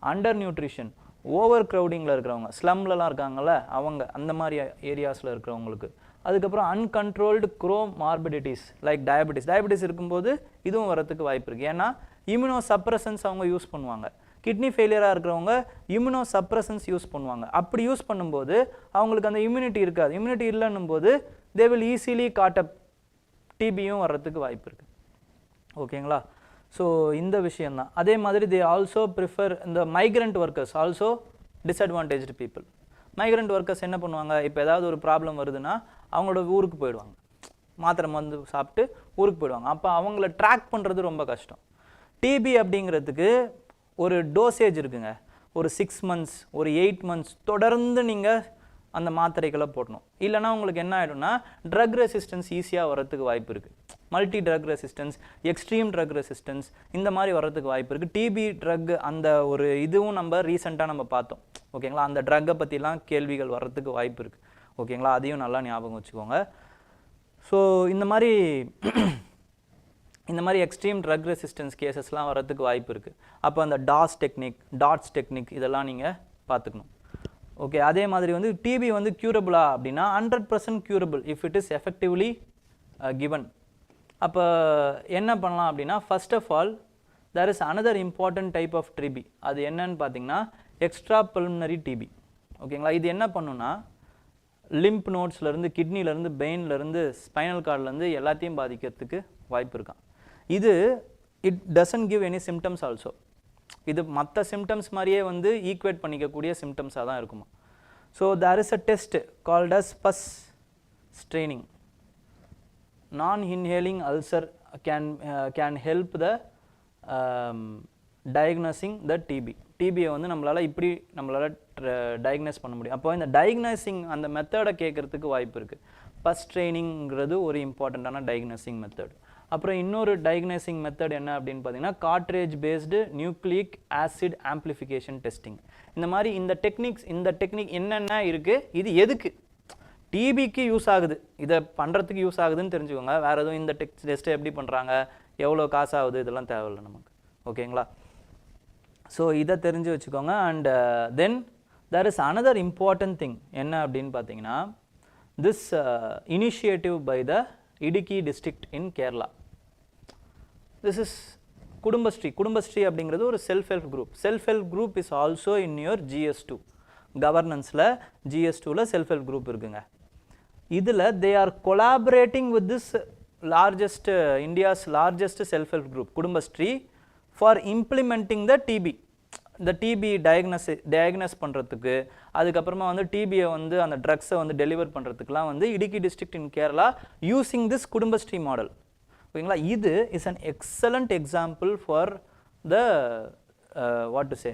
under nutrition, over க்ரௌடிங்கில் இருக்கிறவங்க, ஸ்லம்லலாம் இருக்காங்கல்ல அவங்க, அந்த மாதிரி ஏரியாஸில் இருக்கிறவங்களுக்கு. அதுக்கப்புறம் அன்கண்ட்ரோல்டு க்ரோமார்பிடிட்டிஸ் லைக் டயபெட்டிஸ் இருக்கும்போது இதுவும் வரத்துக்கு வாய்ப்பு இருக்குது. ஏன்னா இம்யூனோ சப்ரசன்ஸ் அவங்க யூஸ் பண்ணுவாங்க. கிட்னி ஃபெயிலியராக இருக்கிறவங்க இம்யூனோ சப்ரசன்ஸ் யூஸ் பண்ணுவாங்க. அப்படி யூஸ் பண்ணும்போது அவங்களுக்கு அந்த இம்யூனிட்டி இருக்காது. இம்யூனிட்டி இல்லைன்னும் போது தே வில் ஈஸிலி காட்டப் டிபியும் வர்றதுக்கு வாய்ப்பு இருக்குது. ஓகேங்களா, ஸோ இந்த விஷயந்தான். அதே மாதிரி தே ஆல்சோ ப்ரிஃபர் இந்த migrant workers, also disadvantaged people. Migrant workers என்ன பண்ணுவாங்க, இப்போ ஏதாவது ஒரு ப்ராப்ளம் வருதுன்னா அவங்களோட ஊருக்கு போயிடுவாங்க, மாத்திரை மருந்து சாப்பிட்டு ஊருக்கு போயிடுவாங்க. அப்போ அவங்கள ட்ராக் பண்ணுறது ரொம்ப கஷ்டம். டிபி அப்படிங்கிறதுக்கு ஒரு டோசேஜ் இருக்குங்க. ஒரு 6 months, ஒரு 8 months தொடர்ந்து நீங்கள் அந்த மாத்திரைகளை போடணும். இல்லைனா உங்களுக்கு என்ன ஆகிடும்னா, ட்ரக் ரெசிஸ்டன்ஸ் ஈஸியாக வரத்துக்கு வாய்ப்பு இருக்குது. Multi drug resistance, extreme drug resistance, இந்த மாதிரி வர்றதுக்கு வாய்ப்பு இருக்குது. டிபி ட்ரக் அந்த ஒரு இதுவும் நம்ம ரீசெண்டாக நம்ம பார்த்தோம். ஓகேங்களா, அந்த ட்ரக்கை பற்றிலாம் கேள்விகள் வர்றதுக்கு வாய்ப்பு இருக்குது. ஓகேங்களா, அதையும் நல்லா ஞாபகம் வச்சுக்கோங்க. ஸோ இந்த மாதிரி எக்ஸ்ட்ரீம் ட்ரக் ரெசிஸ்டன்ஸ் கேசஸ்லாம் வரதுக்கு வாய்ப்பு இருக்குது. அப்போ அந்த டாட்ஸ் டெக்னிக் இதெல்லாம் நீங்கள் பார்த்துக்கணும். ஓகே, அதே மாதிரி வந்து டிபி வந்து க்யூரபிளா அப்படின்னா 100% curable if it is effectively given. அப்போ என்ன பண்ணலாம் அப்படின்னா, first of all there is another important type of TB. அது என்னன்னு பார்த்தீங்கன்னா எக்ஸ்ட்ரா பல்மனரி டிபி. ஓகேங்களா, இது என்ன பண்ணுன்னா, லிம்ப் நோட்ஸ்லேருந்து, கிட்னிலேருந்து, பெயின்லேருந்து, ஸ்பைனல் கார்ட்லேருந்து எல்லாத்தையும் பாதிக்கிறதுக்கு வாய்ப்பு இருக்கான். இது it doesn't give any symptoms also. இது மற்ற சிம்டம்ஸ் மாதிரியே வந்து ஈக்குவேட் பண்ணிக்கக்கூடிய சிம்டம்ஸாக தான் இருக்குமா. So there is a test called as bus straining. நான் inhaling ulcer can help the diagnosing the TB. டிபியை வந்து நம்மளால் டயக்னோஸ் பண்ண முடியும். அப்போ இந்த டயக்னோசிங் அந்த மெத்தடை கேட்குறதுக்கு வாய்ப்பு இருக்குது. பஸ் ட்ரெயினிங்கிறது ஒரு இம்பார்ட்டண்ட்டான டயக்னோசிங் மெத்தட். அப்புறம் இன்னொரு டயக்னோசிங் மெத்தட் என்ன அப்படின்னு பார்த்தீங்கன்னா, கார்ட்ரேஜ் based nucleic acid amplification testing. இந்த மாதிரி இந்த டெக்னிக் என்னென்ன இருக்குது, இது எதுக்கு டிபிக்கு யூஸ் ஆகுது, இதை பண்ணுறதுக்கு யூஸ் ஆகுதுன்னு தெரிஞ்சுக்கோங்க. வேறு எதுவும் இந்த டெஸ்ட்டை எப்படி பண்ணுறாங்க, எவ்வளோ காசு ஆகுது, இதெல்லாம் தேவையில்லை நமக்கு. ஓகேங்களா? ஸோ இதை தெரிஞ்சு வச்சுக்கோங்க. And then there is another important thing என்ன அப்படின்னு பார்த்தீங்கன்னா, this initiative by the Idukki district in Kerala. This is Kudumbashree. Kudumbashree அப்படிங்கிறது ஒரு self help group. Self help group is also in your GS2 கவர்னன்ஸில். GS2ல செல்ஃப் ஹெல்ப் குரூப் இருக்குங்க. இதில் they are collaborating with this largest India's largest self help group Kudumbashree for implementing the TB. இந்த டிபி டயக்னஸ் பண்ணுறதுக்கு, அதுக்கப்புறமா வந்து டிபியை வந்து அந்த ட்ரக்ஸை வந்து டெலிவர் பண்ணுறதுக்குலாம் வந்து Idukki district in Kerala using this Kudumbashree model. ஓகேங்களா? இது is an excellent example for the what to say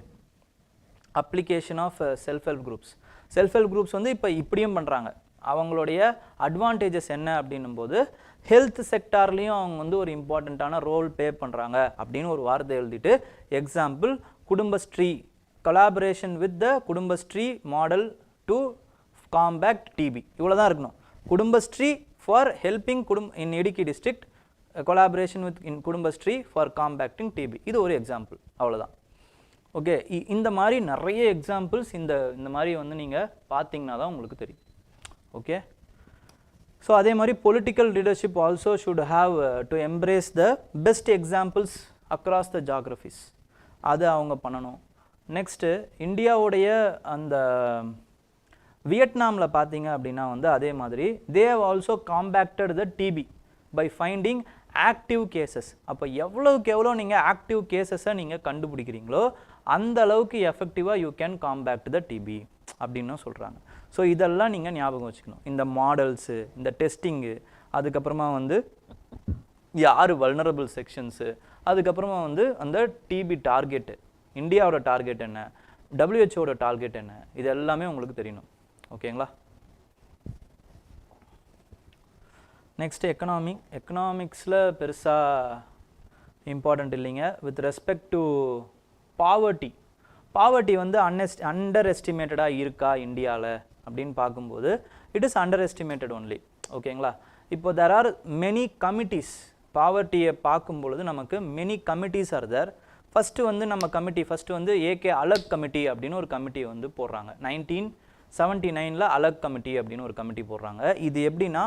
application of self help groups. Self help groups வந்து இப்போ இப்படியும் பண்ணுறாங்க. அவங்களுடைய அட்வான்டேஜஸ் என்ன அப்படின்னும் போது, ஹெல்த் செக்டார்லேயும் அவங்க வந்து ஒரு இம்பார்ட்டண்ட்டான ரோல் ப்ளே பண்ணுறாங்க அப்படின்னு ஒரு வார்த்தை எழுதிட்டு, example Kudumbashree collaboration with the Kudumbashree model to compact TB. இவ்வளோ தான் இருக்கணும். Kudumbashree for helping in Idukki district, collaboration with in Kudumbashree for compacting TB. இது ஒரு எக்ஸாம்பிள், அவ்வளோதான். ஓகே, இந்த மாதிரி நிறைய எக்ஸாம்பிள்ஸ் இந்த மாதிரி வந்து நீங்கள் பார்த்தீங்கன்னா தான் உங்களுக்கு தெரியும். ஓகே, ஸோ அதே மாதிரி political leadership also should have to embrace the best examples across the geographies. அது அவங்க பண்ணணும். நெக்ஸ்ட்டு இந்தியாவுடைய அந்த வியட்நாமில் பார்த்தீங்க அப்படின்னா வந்து அதே மாதிரி they have also compacted the TB by finding active cases. அப்போ எவ்வளோக்கு எவ்வளோ நீங்கள் ஆக்டிவ் கேசஸை நீங்கள் கண்டுபிடிக்கிறீங்களோ அந்த அளவுக்கு எஃபெக்டிவாக you can compact the TB அப்படின்னு சொல்கிறாங்க. ஸோ இதெல்லாம் நீங்கள் ஞாபகம் வச்சுக்கணும். இந்த மாடல்ஸு, இந்த டெஸ்டிங்கு, அதுக்கப்புறமா வந்து யார் வல்னரபிள் செக்ஷன்ஸு, அதுக்கப்புறமா வந்து அந்த டிபி டார்கெட்டு, இந்தியாவோட டார்கெட் என்ன, WHO டார்கெட் என்ன, இது எல்லாமே உங்களுக்கு தெரியணும். ஓகேங்களா? நெக்ஸ்ட் எக்கனாமிக்ஸில் பெருசாக இம்பார்ட்டண்ட் இல்லைங்க. வித் ரெஸ்பெக்ட் டு பாவர்ட்டி வந்து அண்டர் எஸ்டிமேட்டடாக இருக்கா இந்தியாவில் அப்படின்னு பார்க்கும்போது it is underestimated only. ஓகேங்களா? இப்போ தெர் ஆர் மெனி கமிட்டிஸ். பாவர்ட்டியை பார்க்கும்பொழுது நமக்கு many committees are there. First வந்து நம்ம ஃபஸ்ட்டு வந்து ஏகே அலக் கமிட்டி அப்படின்னு ஒரு கமிட்டியை வந்து போடுறாங்க. 1979 அலக் கமிட்டி அப்படின்னு ஒரு கமிட்டி போடுறாங்க. இது எப்படின்னா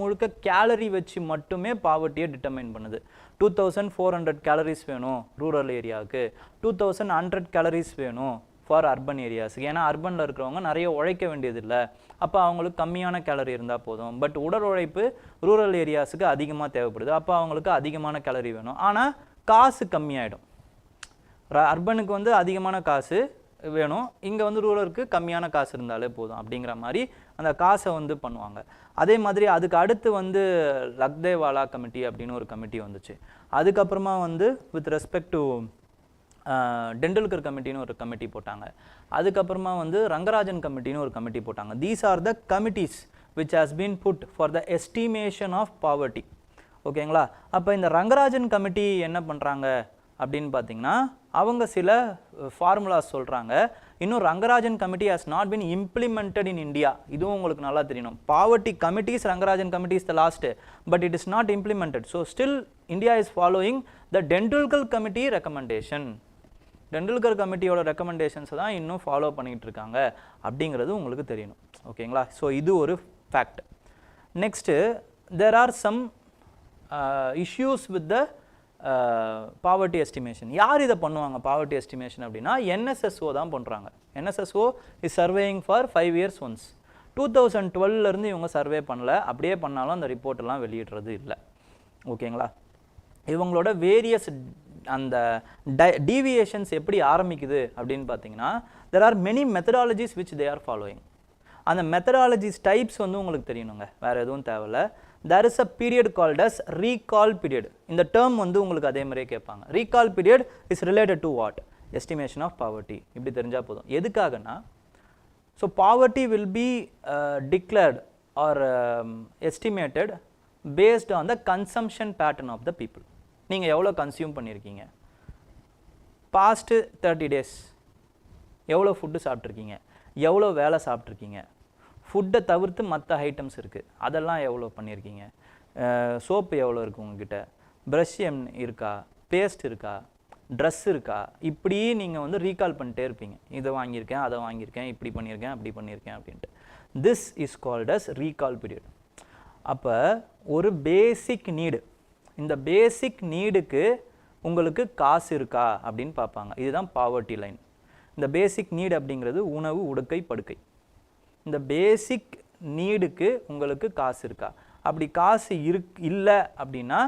முழுக்க கேலரி வச்சு மட்டுமே பாவர்ட்டியை டிட்டர்மைன் பண்ணுது. 2400 கேலரிஸ் வேணும் ரூரல் ஏரியாவுக்கு, 2100 கேலரிஸ் வேணும் ஃபார் அர்பன் ஏரியாஸுக்கு. ஏன்னா அர்பனில் இருக்கிறவங்க நிறைய உழைக்க வேண்டியதில்லை, அப்போ அவங்களுக்கு கம்மியான கேலரி இருந்தால் போதும். பட் உடல் உழைப்பு ரூரல் ஏரியாஸுக்கு அதிகமாக தேவைப்படுது, அப்போ அவங்களுக்கு அதிகமான கேலரி வேணும். ஆனால் காசு கம்மியாயிடும். அர்பனுக்கு வந்து அதிகமான காசு வேணும், இங்கே வந்து ரூரலுக்கு கம்மியான காசு இருந்தாலே போதும் அப்படிங்கிற மாதிரி அந்த காசை வந்து பண்ணுவாங்க. அதே மாதிரி அதுக்கு அடுத்து வந்து லக்தேவாலா கமிட்டி அப்படின்னு ஒரு கமிட்டி வந்துச்சு. அதுக்கப்புறமா வந்து வித் ரெஸ்பெக்ட் டு டெண்டுல்கர் கமிட்டின்னு ஒரு கமிட்டி போட்டாங்க. அதுக்கப்புறமா வந்து ரங்கராஜன் கமிட்டின்னு ஒரு கமிட்டி போட்டாங்க. These are the committees which has been put for the estimation of poverty. ஓகேங்களா? அப்போ இந்த ரங்கராஜன் கமிட்டி என்ன பண்ணுறாங்க அப்படின்னு பார்த்தீங்கன்னா, அவங்க சில ஃபார்முலாஸ் சொல்கிறாங்க. இன்னும் Rangarajan committee has not been implemented in India. இதுவும் உங்களுக்கு நல்லா தெரியணும். Poverty committees, Rangarajan committee is the last, but it is not implemented. So still India is following the Tendulkar committee recommendation. Tendulkar கமிட்டியோட ரெக்கமெண்டேஷன்ஸை தான் இன்னும் ஃபாலோ பண்ணிகிட்டு இருக்காங்க அப்படிங்கிறது உங்களுக்கு தெரியணும். ஓகேங்களா? ஸோ இது ஒரு fact. Next there are some issues with the poverty estimation. யார் இதை பண்ணுவாங்க பாவர்ட்டி எஸ்டிமேஷன் அப்படின்னா NSSO தான் பண்ணுறாங்க. NSSO is surveying for 5 years once. 2012 இவங்க சர்வே பண்ணல. அப்படியே பண்ணாலும் அந்த ரிப்போர்ட்டெல்லாம் வெளியிடுறது இல்லை. ஓகேங்களா? இவங்களோட வேரியஸ் அந்த டீவியேஷன்ஸ் எப்படி ஆரம்பிக்குது அப்படின்னு பார்த்தீங்கன்னா, there are many methodologies which they are following. அந்த மெத்தடாலஜிஸ் டைப்ஸ் வந்து உங்களுக்கு தெரியணுங்க, வேறு எதுவும் தேவையில்லை. there is a period called as recall period. இந்த term வந்து உங்களுக்கு அதே மாதிரியே கேட்பாங்க. recall period is related to what? estimation of poverty. இப்படி தெரிஞ்சால் போதும். எதுக்காகனா, so poverty will be declared or estimated based on the consumption pattern of the people. நீங்கள் எவ்வளோ கன்சியூம் பண்ணியிருக்கீங்க, பாஸ்ட்டு 30 days எவ்வளோ ஃபுட்டு சாப்பிட்ருக்கீங்க, எவ்வளோ வேலை சாப்பிட்ருக்கீங்க, ஃபுட்டை தவிர்த்து மற்ற ஐட்டம்ஸ் இருக்குது, அதெல்லாம் எவ்வளோ பண்ணியிருக்கீங்க, சோப்பு எவ்வளோ இருக்குது உங்ககிட்ட, ப்ரஷ் இருக்கா, பேஸ்ட் இருக்கா, ட்ரெஸ் இருக்கா, இப்படி நீங்கள் வந்து ரீகால் பண்ணிட்டே இருப்பீங்க. இதை வாங்கியிருக்கேன், அதை வாங்கியிருக்கேன், இப்படி பண்ணியிருக்கேன், அப்படி பண்ணியிருக்கேன் அப்படின்ட்டு. This is called as recall period. அப்போ ஒரு பேசிக் நீடு, இந்த பேசிக் நீடுக்கு உங்களுக்கு காசு இருக்கா அப்படின்னு பார்ப்பாங்க. இதுதான் பாவர்ட்டி லைன். இந்த பேசிக் நீடு அப்படிங்கிறது உணவு, உடுக்கை, படுக்கை. இந்த பேசிக் நீடுக்கு உங்களுக்கு காசு இருக்கா, அப்படி காசு இல்லை அப்படின்னா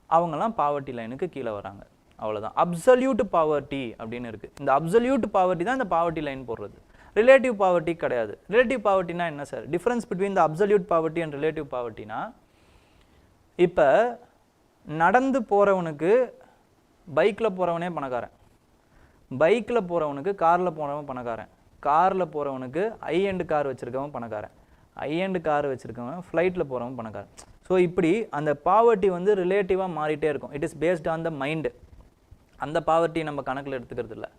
அவங்கெல்லாம் பாவர்ட்டி லைனுக்கு கீழே வராங்க. அவ்வளோதான். அப்சல்யூட் பாவர்ட்டி அப்படின்னு இருக்குது. இந்த அப்சல்யூட் பாவர்ட்டி தான் இந்த பாவர்ட்டி லைன் போடுறது. ரிலேட்டிவ் பாவர்ட்டி கிடையாது. ரிலேட்டிவ் பாவர்ட்டினா என்ன sir? Difference between the absolute poverty and relative பாவர்ட்டினா, இப்போ நடந்து போகிறவனுக்கு பைக்கில் போகிறவனே பணக்காரன், பைக்கில் போகிறவனுக்கு காரில் போகிறவன் பணக்காரன், காரில் போகிறவனுக்கு ஐ எண்டு கார் வச்சுருக்கவன் பணக்காரன், ஐ எண்டு கார் வச்சுருக்கவன் ஃப்ளைட்டில் போகிறவன் பணக்காரன். ஸோ இப்படி அந்த பாவர்ட்டி வந்து ரிலேட்டிவாக மாறிட்டே இருக்கும். It is based on the mind. அந்த பாவர்ட்டி நம்ம கணக்கில் எடுத்துக்கிறது இல்லை.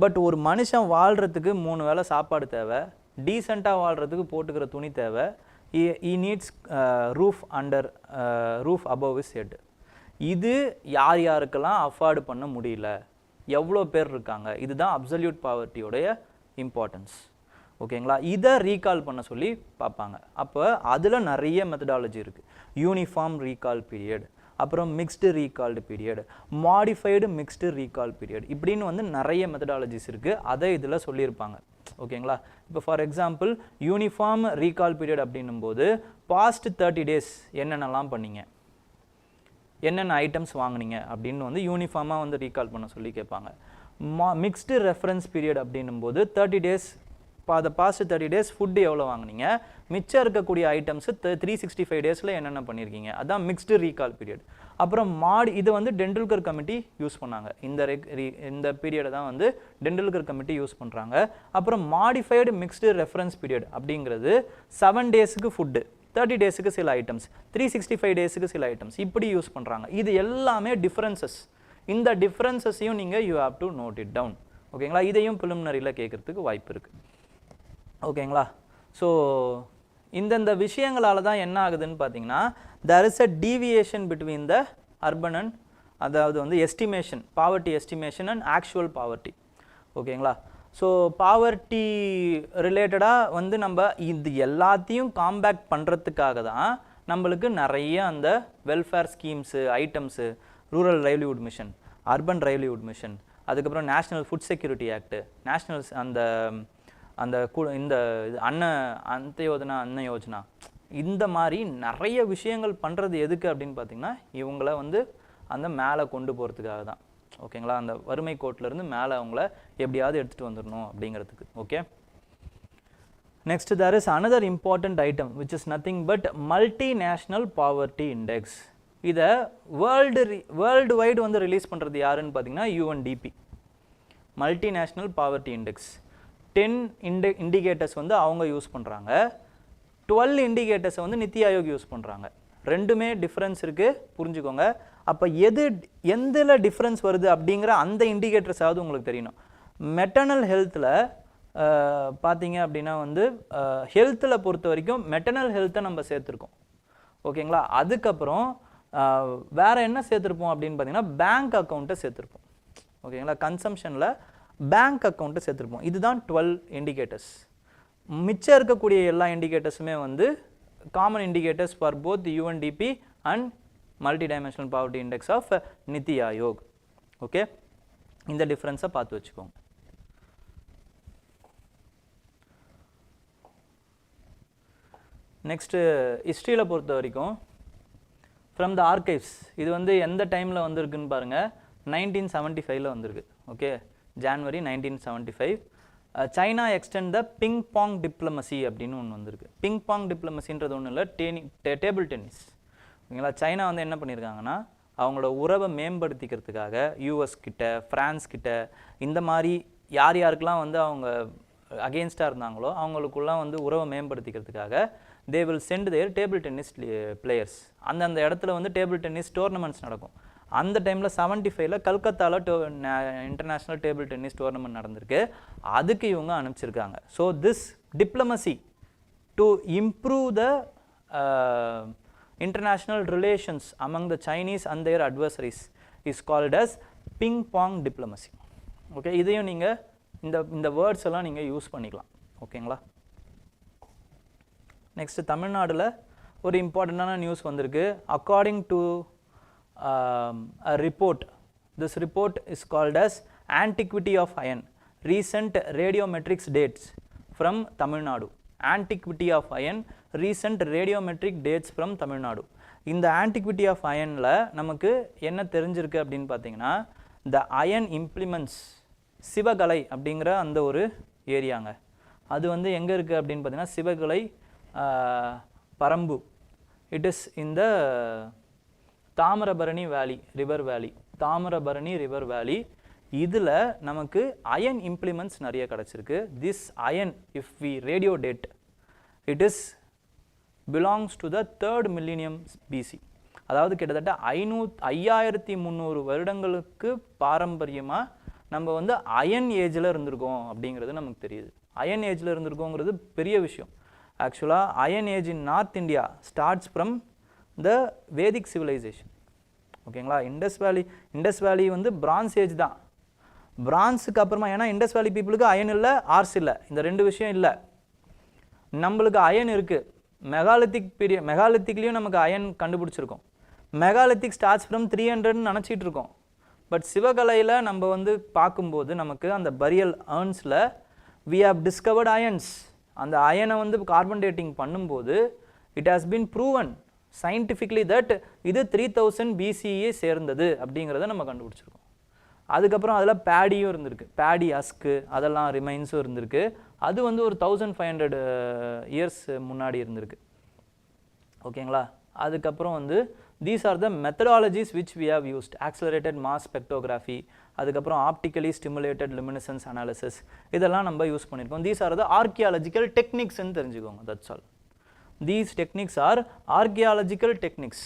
பட் ஒரு மனுஷன் வாழ்கிறதுக்கு 3 வேளை சாப்பாடு தேவை, டீசெண்டாக வாழ்கிறதுக்கு போட்டுக்கிற துணி தேவை, he needs roof under roof above is head. இது யார் யாருக்கெல்லாம் அஃபோர்டு பண்ண முடியல, எவ்வளோ பேர் இருக்காங்க, இதுதான் அப்சல்யூட் பாவர்ட்டியோடைய இம்பார்ட்டன்ஸ். ஓகேங்களா? இதை ரீகால் பண்ண சொல்லி பார்ப்பாங்க. அப்போ அதில் நிறைய மெத்தடாலஜி இருக்குது. யூனிஃபார்ம் ரீகால் பீரியட், அப்புறம் mixed recalled period, modified mixed recall period, இப்படின்னு வந்து நிறைய மெத்தடாலஜிஸ் இருக்குது. அதை இதில் சொல்லியிருப்பாங்க. ஓகேங்களா? இப்போ for example uniform recall period அப்படின்னும் போது பாஸ்ட் 30 days என்னென்னலாம் பண்ணீங்க, என்னென்ன ஐட்டம்ஸ் வாங்கினீங்க அப்படின்னு வந்து யூனிஃபார்மாக வந்து ரீகால் பண்ண சொல்லி கேட்பாங்க. மிக்ஸ்டு ரெஃபரன்ஸ் பீரியட் அப்படின்னும் போது 30 days, அந்த பாஸ்ட் 30 days ஃபுட்டு எவ்வளோ வாங்கினீங்க, மிச்சம் இருக்கக்கூடிய ஐட்டம்ஸு 365 days என்னென்ன பண்ணியிருக்கீங்க, அதான் மிக்ஸ்டு ரீகால் பீரியட். அப்புறம் இது வந்து டெண்டுல்கர் கமிட்டி யூஸ் பண்ணாங்க. இந்த பீரியடை தான் வந்து டெண்டுல்கர் கமிட்டி யூஸ் பண்ணுறாங்க. அப்புறம் மாடிஃபைடு மிக்ஸ்டு ரெஃபரன்ஸ் பீரியட் அப்படிங்கிறது 7 daysக்கு ஃபுட்டு, 30 daysக்கு சில ஐட்டம்ஸ், 365 daysக்கு சில ஐட்டம்ஸ், இப்படி யூஸ் பண்ணுறாங்க. இது எல்லாமே டிஃப்ரென்சஸ். இந்த டிஃப்ரென்சஸையும் நீங்கள் you have to note it down. ஓகேங்களா? இதையும் ப்ரிலிமினரியில் கேட்குறதுக்கு வாய்ப்பு இருக்குது. ஓகேங்களா? ஸோ இந்தந்த விஷயங்களால் தான் என்ன ஆகுதுன்னு பார்த்தீங்கன்னா, there is a deviation between the urban and, அதாவது வந்து estimation, poverty estimation and actual poverty. ஓகேங்களா? ஸோ பாவர்ட்டி ரிலேட்டடாக வந்து நம்ம இது எல்லாத்தையும் காம்பேக்ட் பண்ணுறதுக்காக தான் நம்மளுக்கு நிறைய அந்த welfare schemes, items, rural livelihood mission, urban livelihood mission, அதுக்கப்புறம் national food security act, national அந்த இந்த அந்த யோஜனா, இந்த மாதிரி நிறைய விஷயங்கள் பண்ணுறது எதுக்கு அப்படின்னு பார்த்தீங்கன்னா, இவங்கள வந்து அந்த மேலே கொண்டு போகிறதுக்காக தான். ஓகேங்களா? அந்த வறுமை கோட்டிலேருந்து மேலே அவங்கள எப்படியாவது எடுத்துகிட்டு வந்துடணும் அப்படிங்கிறதுக்கு. Okay, next there is another important item which is nothing but multinational poverty index. இதை வேர்ல்டு வைடு வந்து ரிலீஸ் பண்ணுறது யாருன்னு பார்த்தீங்கன்னா UNDP, multinational poverty index. 10 indicators வந்து அவங்க யூஸ் பண்ணுறாங்க, 12 இண்டிகேட்டர்ஸை வந்து நித்தி ஆயோக் யூஸ் பண்ணுறாங்க. ரெண்டுமே டிஃப்ரென்ஸ் இருக்குது, புரிஞ்சுக்கோங்க. அப்போ எந்தில் டிஃப்ரென்ஸ் வருது அப்படிங்கிற அந்த இண்டிகேட்டர்ஸாவது உங்களுக்கு தெரியணும். மெட்டர்னல் ஹெல்த்தில் பார்த்தீங்க அப்படின்னா வந்து ஹெல்த்தில் பொறுத்த வரைக்கும் மெட்டர்னல் ஹெல்த்தை நம்ம சேர்த்துருக்கோம். ஓகேங்களா? அதுக்கப்புறம் வேறு என்ன சேர்த்துருப்போம் அப்படின்னு பார்த்தீங்கன்னா பேங்க் அக்கௌண்ட்டை சேர்த்துருப்போம். ஓகேங்களா? கன்சம்ஷனில் பேங்க் அக்கௌண்ட்டை சேர்த்துருப்போம். இதுதான் 12 இண்டிகேட்டர்ஸ். மிச்சம் இருக்கக்கூடிய எல்லா இண்டிகேட்டர்ஸுமே வந்து common indicators for both UNDP and multidimensional poverty index of NITI Aayog. Okay, இந்த டிஃப்ரென்ஸை பார்த்து வச்சுக்கோங்க. நெக்ஸ்ட்டு ஹிஸ்ட்ரியில் பொறுத்த வரைக்கும் ஃப்ரம் த ஆர்கைவ்ஸ், இது வந்து எந்த டைமில் வந்திருக்குன்னு பாருங்கள், 1975 வந்திருக்கு. Okay, January 1975. China extend the ping pong diplomacy அப்படின்னு ஒன்று வந்திருக்கு. பிங் பாங் டிப்ளமசின்றது ஒன்றும் இல்லை, டேபிள் டென்னிஸ். ஓகேங்களா? சைனா வந்து என்ன பண்ணியிருக்காங்கன்னா, அவங்களோட உறவை மேம்படுத்திக்கிறதுக்காக US கிட்ட, ஃப்ரான்ஸ் கிட்ட, இந்த மாதிரி யார் யாருக்கெல்லாம் வந்து அவங்க அகெயின்ஸ்டாக இருந்தாங்களோ அவங்களுக்குலாம் வந்து உறவை மேம்படுத்திக்கிறதுக்காக they will send their table tennis players. அந்தந்த இடத்துல வந்து டேபிள் டென்னிஸ் டோர்னமெண்ட்ஸ் நடக்கும். அந்த டைமில் 75ல் கல்கத்தாவில் இன்டர்நேஷ்னல் டேபிள் டென்னிஸ் டோர்னமெண்ட் நடந்திருக்கு. அதுக்கு இவங்க அனுப்பிச்சிருக்காங்க. So this diplomacy to improve the international relations among the Chinese and their adversaries is called as ping pong diplomacy. Okay, இதையும் நீங்க இந்த வேர்ட்ஸ் எல்லாம் நீங்க யூஸ் பண்ணிக்கலாம். ஓகேங்களா? நெக்ஸ்ட் தமிழ்நாடுல ஒரு இம்பார்ட்டண்டான நியூஸ் வந்திருக்கு. According to a report, this report is called as Antiquity of Iron, recent radiometrics dates from Tamil Nadu. Antiquity of Iron, recent radiometric dates from Tamil Nadu. இந்த Antiquity of Ironல நமக்கு என்ன தெரிஞ்சிருக்கு அப்படின்னு பார்த்தீங்கன்னா, the iron implements சிவகலை அப்படிங்கிற அந்த ஒரு ஏரியாங்க. அது வந்து எங்க இருக்கு அப்படின்னு பார்த்தீங்கன்னா சிவகலை பரம்பு. It is in the Thamirabarani வேலி, ரிவர் வேலி, தாமிரபரணி ரிவர் வேலி. இதில் நமக்கு அயன் இம்ப்ளிமெண்ட்ஸ் நிறைய கிடச்சிருக்கு. This iron if we radio date it is belongs to the 3rd millennium BC. அதாவது கிட்டத்தட்ட 5300 வருடங்களுக்கு பாரம்பரியமாக நம்ம வந்து அயன் ஏஜில் இருந்திருக்கோம் அப்படிங்கிறது நமக்கு தெரியுது. அயன் ஏஜில் இருந்திருக்கோங்கிறது பெரிய விஷயம். ஆக்சுவலாக iron age in north India starts from the Vedic civilisation. ஓகேங்களா? இண்டஸ் வேலி வந்து பிரான்ஸ் ஏஜ் தான். பிரான்ஸுக்கு அப்புறமா, ஏன்னா இண்டஸ் வேலி பீப்புளுக்கு அயன் இல்லை, ஆர்ஸ் இல்லை, இந்த ரெண்டு விஷயம் இல்லை. நம்மளுக்கு அயன் இருக்குது. மெகாலித்திக் பீரியட், மெகாலித்திக்லேயும் நமக்கு அயன் கண்டுபிடிச்சிருக்கோம். மெகாலித்திக் ஸ்டார்ட்ஸ் ஃப்ரம் 300ன்னு நினச்சிட்டு இருக்கோம். பட் சிவகலையில் நம்ம வந்து பார்க்கும்போது நமக்கு அந்த பரியல் ஏர்ன்ஸில் வி ஹவ் டிஸ்கவர்ட் அயன்ஸ். அந்த அயனை வந்து கார்பன் டேட்டிங் பண்ணும்போது it has been proven scientifically that இது 3000 BCE சேர்ந்தது அப்படிங்கிறத நம்ம கண்டுபிடிச்சிருக்கோம். அதுக்கப்புறம் அதில் பேடியும் இருந்திருக்கு, பேடி அஸ்க்கு அதெல்லாம் ரிமைன்ஸும் இருந்திருக்கு. அது வந்து ஒரு 1500 இயர்ஸ் முன்னாடி இருந்திருக்கு. ஓகேங்களா? அதுக்கப்புறம் வந்து these are the methodologies which we have used. Accelerated mass spectrography, அதுக்கப்புறம் ஆப்டிக்கலி ஸ்டிமுலேட்டட் லுமினசன்ஸ் அனாலிசிஸ், இதெல்லாம் நம்ம யூஸ் பண்ணியிருக்கோம். தீஸ் ஆர் த ஆர்கியாலஜிக்கல் டெக்னிக்ஸ்ன்னு தெரிஞ்சுக்கோங்க. That's all. These techniques are archaeological techniques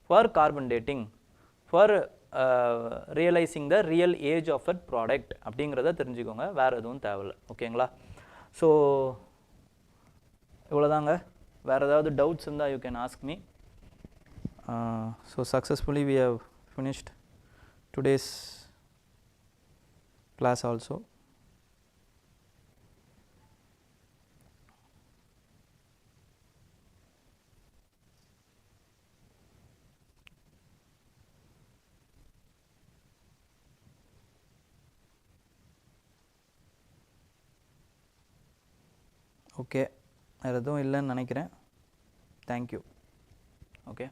for carbon dating, for realizing the real age of a product அப்படிங்கிறத தெரிஞ்சுக்கோங்க. வேறு எதுவும் தேவையில்லை. ஓகேங்களா? ஸோ இவ்வளோதாங்க. வேறு ஏதாவது டவுட்ஸ் இருந்தால் you can ask me. So successfully we have finished today's class also. Okay, வேறு எதுவும் இல்லைன்னு நினைக்கிறேன். தேங்க்யூ. ஓகே.